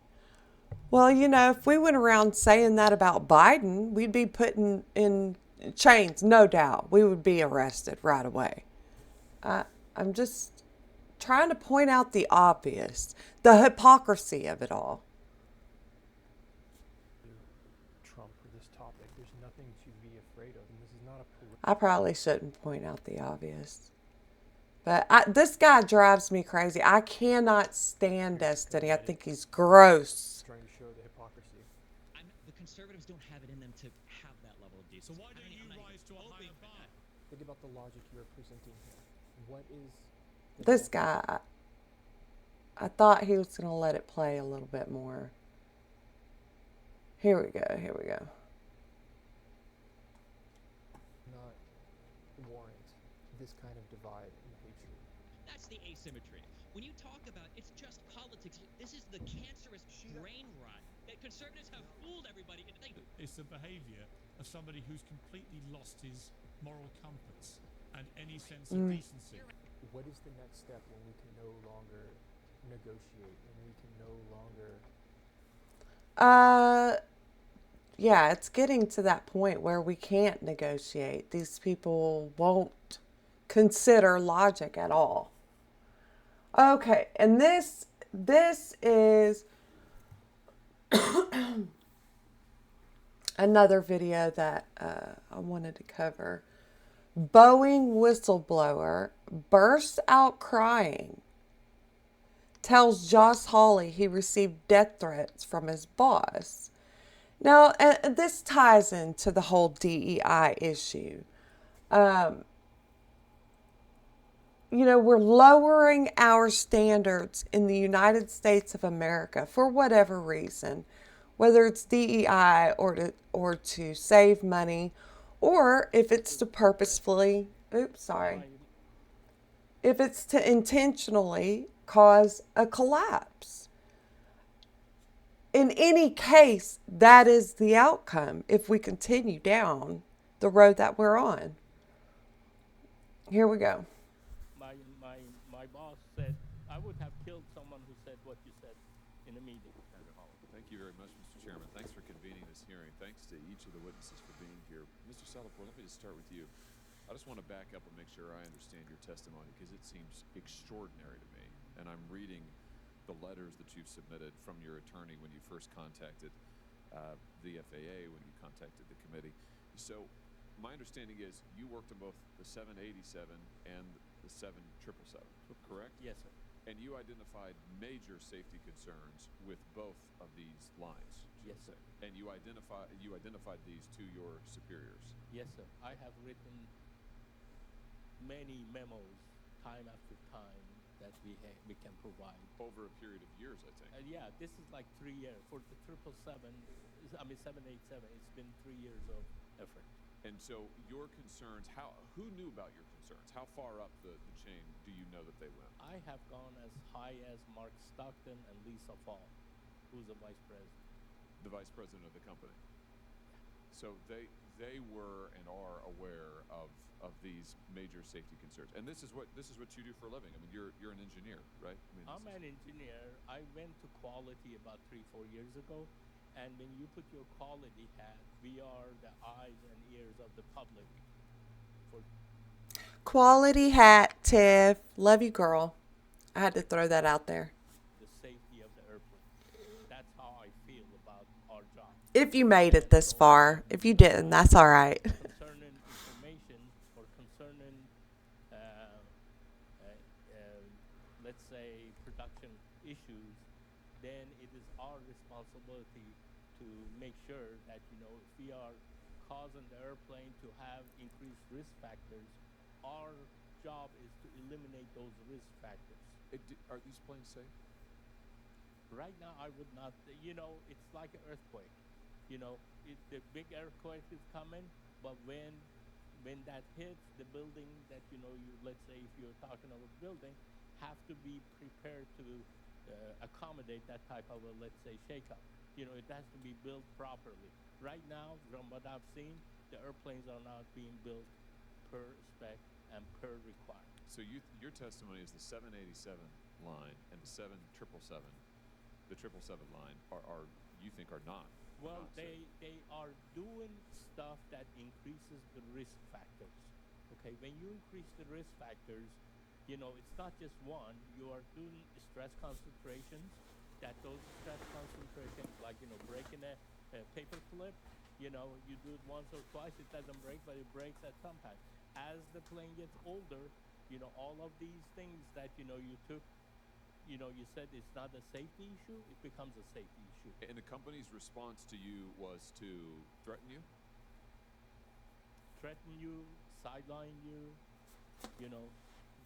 Well, if we went around saying that about Biden, we'd be put in chains, no doubt. We would be arrested right away. I'm just trying to point out the obvious, the hypocrisy of it all. Trump for this topic. There's nothing to be afraid of, and this is not a I probably shouldn't point out the obvious. But this guy drives me crazy. I cannot stand Destiny. I think he's gross. Trying to show the hypocrisy. The conservatives don't have it in them to have that level of decency. So why don't you rise to a higher bar? Think about the logic you're presenting here. What is This guy, I thought he was going to let it play a little bit more. Here we go. not warrant this kind of divide and hatred? That's the asymmetry. When you talk about it's just politics, this is the cancerous brain rot that conservatives have fooled everybody into thinking. It's the behavior of somebody who's completely lost his moral compass and any sense of decency. What is the next step when we can no longer negotiate, when we can no longer... Yeah, it's getting to that point where we can't negotiate. These people won't consider logic at all. Okay, and this is another video that I wanted to cover. Boeing whistleblower bursts out crying, tells Josh Hawley he received death threats from his boss. Now, this ties into the whole DEI issue. We're lowering our standards in the United States of America for whatever reason, whether it's DEI or to save money, or if it's to purposefully, if it's to intentionally cause a collapse. In any case, that is the outcome if we continue down the road that we're on. Here we go. My boss said I would have killed someone who said what you said in a meeting. Thank you very much, Mr. Chairman. Thanks for convening this hearing. Thanks to each of the witnesses for being here. Mr. Salapur, let me just start with you. I just want to back up and make sure I understand your testimony because it seems extraordinary to me. And I'm reading the letters that you've submitted from your attorney when you first contacted the FAA, when you contacted the committee. So my understanding is you worked on both the 787 and the 777, correct? Yes, sir. And you identified major safety concerns with both of these lines. Yes, sir. And you identified these to your superiors. Yes, sir. I have written many memos time after time that we can provide. Over a period of years, I think. Yeah, this is like 3 years. For the 787, it's been 3 years of effort. And so your concerns, who knew about your concerns? How far up the chain do you know that they went? I have gone as high as Mark Stockton and Lisa Fall, who's the vice president. The vice president of the company. So they were and are aware of these major safety concerns. And this is what you do for a living. I mean, you're an engineer, right? I mean, I'm an engineer. I went to quality about 3-4 years ago. And when you put your quality hat, we are the eyes and ears of the public. Quality hat, Tiff. Love you, girl. I had to throw that out there. The safety of the airplane. That's how I feel about our job. If you made it this far. If you didn't, that's all right. Concerning information or concerning, let's say, production issues, then it is our responsibility to make sure that, if we are causing the airplane to have increased risk factors, our job is to eliminate those risk factors. Are these planes safe? Right now, I would not. It's like an earthquake. The big earthquake is coming, but when that hits the building that, let's say if you're talking about a building, have to be prepared to accommodate that type of a, let's say, shakeup. You know, it has to be built properly. Right now, from what I've seen, the airplanes are not being built per spec and per requirement. So your testimony is the 787 line and the 777, the 777 line are you think are not. Well, not they safe. are doing stuff that increases the risk factors. Okay, when you increase the risk factors, you know, it's not just one. You are doing stress concentrations. That those stress concentrations, like, you know, breaking a paper clip, you know, you do it once or twice, it doesn't break, but it breaks at some time. As the plane gets older, you know, all of these things that, you know, you took, you know, you said it's not a safety issue, it becomes a safety issue. And the company's response to you was to threaten you? Threaten you, sideline you, you know,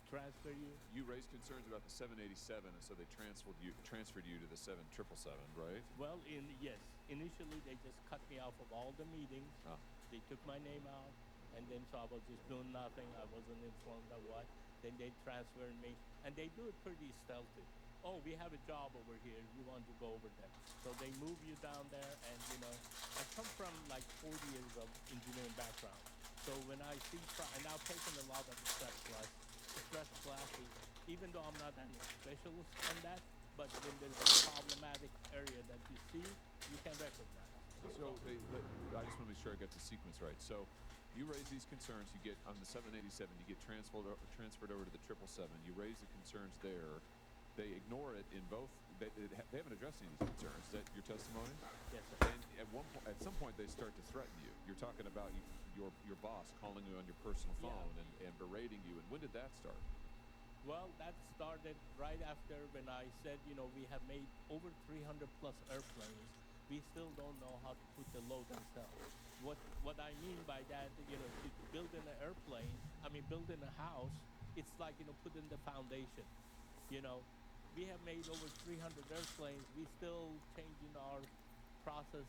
transfer you. You raised concerns about the 787, and so they transferred you to the 777, right? Well, yes, initially they just cut me off of all the meetings. Ah. They took my name out, and then so I was just doing nothing. I wasn't informed of what. Then they transferred me, and they do it pretty stealthy. Oh, we have a job over here. You want to go over there? So they move you down there, and you know, I come from like 40 years of engineering background. So when I see, and I've taken a lot of stress classes. Stress classes, even though I'm not a specialist on that, but when there's a problematic area that you see, you can recognize. So I just want to make sure I got the sequence right. So you raise these concerns, you get on the 787, you get transferred over to the 777. You raise the concerns there. They ignore it in both. They haven't addressed any of these concerns. Is that your testimony? Yes, sir. And at some point, they start to threaten you. You're talking about your boss calling you on your personal phone and berating you. And when did that start? Well, that started right after when I said, you know, we have made over 300 plus airplanes. We still don't know how to put the load themselves. What I mean by that, you know, to build in an airplane, building a house, it's like, you know, putting the foundation. You know, we have made over 300 airplanes. We still changing our process,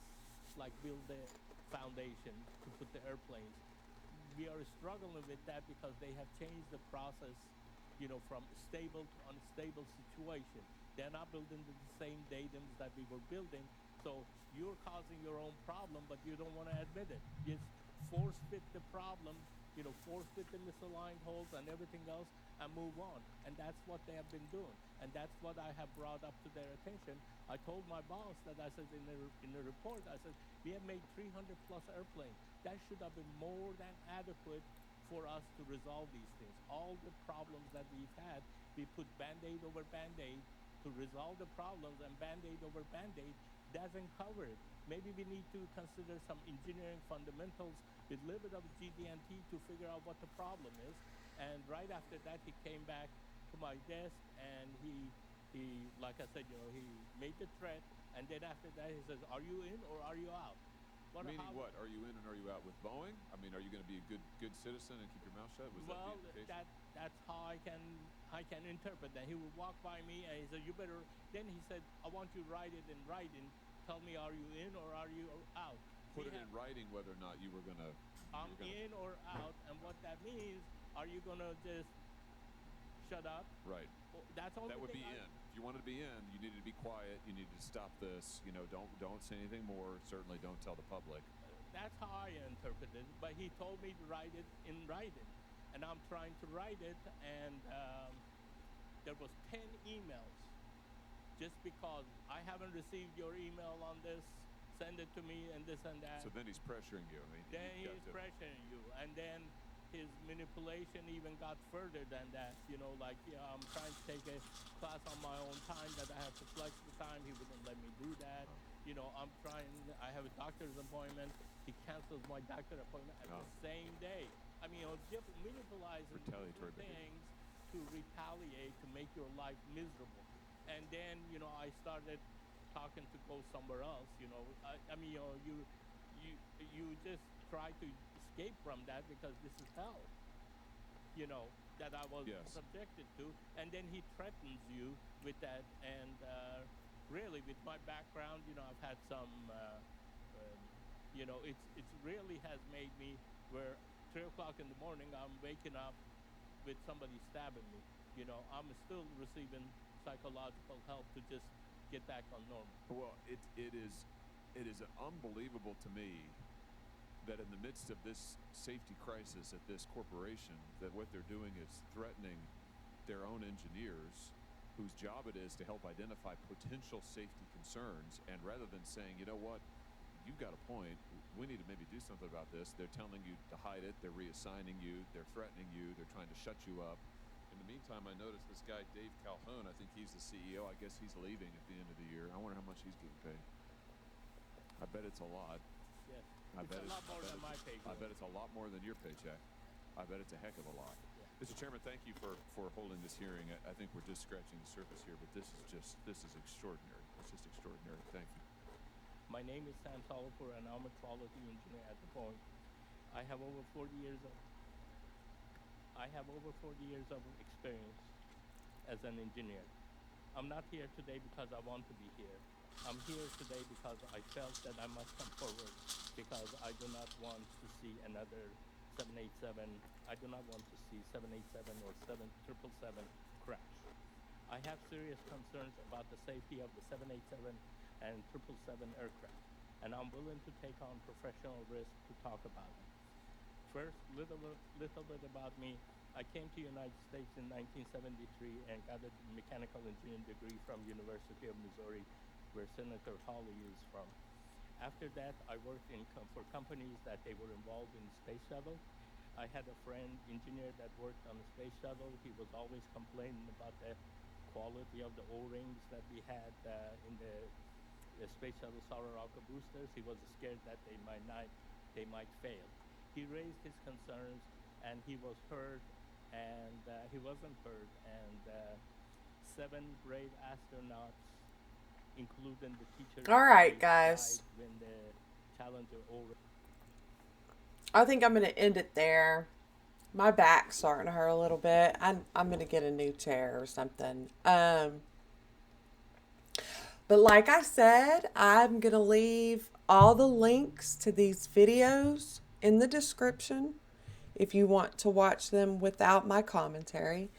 like build the foundation to put the airplanes. We are struggling with that because they have changed the process, you know, from stable to unstable situation. They're not building the same datums that we were building. So you're causing your own problem, but you don't want to admit it. You just force fit the problem, you know, force fit the misaligned holes and everything else and move on. And that's what they have been doing. And that's what I have brought up to their attention. I told my boss that I said in the report, I said, we have made 300 plus airplanes. That should have been more than adequate for us to resolve these things. All the problems that we've had, we put Band-Aid over Band-Aid to resolve the problems, and Band-Aid over Band-Aid doesn't cover it. Maybe we need to consider some engineering fundamentals with a little bit of GD&T to figure out what the problem is. And right after that, he came back to my desk, and he like I said, you know, he made the threat, and then after that, he says, "Are you in or are you out?" Meaning what? Are you in and are you out with Boeing? I mean, are you going to be a good citizen and keep your mouth shut? Was well, that the implication? that's how I can interpret that. He would walk by me and he said, "You better." Then he said, "I want you to write it in writing. Tell me, are you in or are you out?" Put it in writing whether or not you were going to. I'm in or out, and what that means, are you going to just shut up? Right. That's all. That would be in. If you wanted to be in, you needed to be quiet. You needed to stop this. You know, don't say anything more. Certainly, don't tell the public. That's how I interpreted it. But he told me to write it in writing, and I'm trying to write it, and there was 10 emails. Just because I haven't received your email on this, send it to me, and this and that. So then he's pressuring you. I mean, then he's pressuring you, and then his manipulation even got further than that. You know, like, I'm trying to take a class on my own time that I have to flex the time. He wouldn't let me do that. You know, I have a doctor's appointment. He cancels my doctor's appointment at the same day. I mean, you know, just manipulating things to retaliate, to make your life miserable. And then, you know, I started talking to go somewhere else. You know, I mean, you know, you just try to escape from that because this is hell, you know, that I was subjected to. And then he threatens you with that. And really, with my background, you know, I've had some, you know, it's really has made me where 3 o'clock in the morning, I'm waking up with somebody stabbing me. You know, I'm still receiving psychological help to just get back on normal. Well, it is unbelievable to me that in the midst of this safety crisis at this corporation, that what they're doing is threatening their own engineers, whose job it is to help identify potential safety concerns, and rather than saying, you know what, you've got a point, we need to maybe do something about this, they're telling you to hide it, they're reassigning you, they're threatening you, they're trying to shut you up. In the meantime, I noticed this guy, Dave Calhoun, I think he's the CEO, I guess he's leaving at the end of the year. I wonder how much he's getting paid. I bet it's a lot. Yes, I bet it's a lot more than my paycheck. I bet it's a lot more than your paycheck. I bet it's a heck of a lot. Mr. Chairman, thank you for holding this hearing. I think we're just scratching the surface here, but this is extraordinary. It's just extraordinary. Thank you. My name is Sam Solopur, and I'm a quality engineer at the Boeing. I have over 40 years of experience as an engineer. I'm not here today because I want to be here. I'm here today because I felt that I must come forward, because I do not want to see another 787. I do not want to see 787 or 777 crash. I have serious concerns about the safety of the 787 and 777 aircraft, and I'm willing to take on professional risk to talk about it. First, little bit about me. I came to the United States in 1973 and got a mechanical engineering degree from University of Missouri, where Senator Hawley is from. After that, I worked for companies that they were involved in space shuttle. I had a friend, engineer, that worked on the space shuttle. He was always complaining about the quality of the O-rings that we had in the space shuttle Sararaka boosters. He was scared that they might fail. He raised his concerns, and he was heard, and he wasn't heard. And 7 brave astronauts, including the teacher. All right, guys. When the Challenger O-ring. I think I'm going to end it there. My back's starting to hurt a little bit. I'm going to get a new chair or something. But like I said, I'm going to leave all the links to these videos in the description if you want to watch them without my commentary.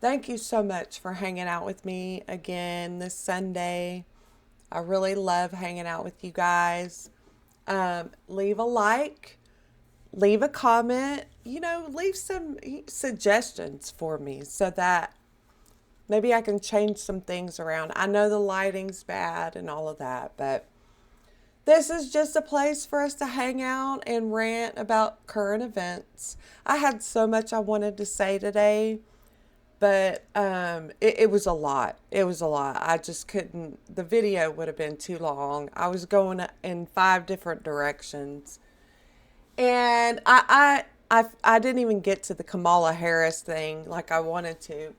Thank you so much for hanging out with me again this Sunday. I really love hanging out with you guys. Leave a like. Leave a comment, leave some suggestions for me so that maybe I can change some things around. I know the lighting's bad and all of that, but this is just a place for us to hang out and rant about current events. I had so much I wanted to say today, but it was a lot. It was a lot. I just couldn't. The video would have been too long. I was going in 5 different directions. And I didn't even get to the Kamala Harris thing like I wanted to.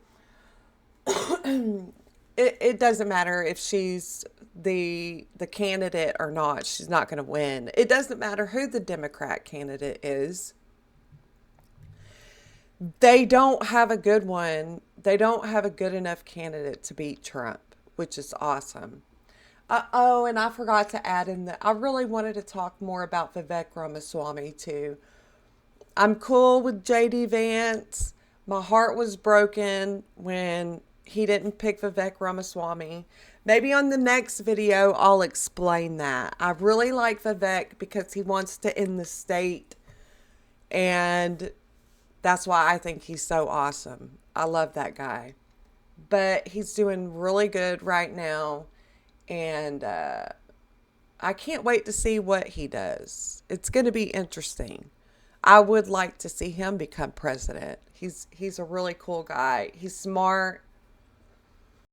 It doesn't matter if she's the candidate or not. She's not going to win. It doesn't matter who the Democrat candidate is. They don't have a good one. They don't have a good enough candidate to beat Trump, which is awesome. And I forgot to add in that I really wanted to talk more about Vivek Ramaswamy too. I'm cool with J.D. Vance. My heart was broken when he didn't pick Vivek Ramaswamy. Maybe on the next video, I'll explain that. I really like Vivek because he wants to end the state. And that's why I think he's so awesome. I love that guy. But he's doing really good right now. And I can't wait to see what he does. It's going to be interesting. I would like to see him become president. He's a really cool guy. He's smart.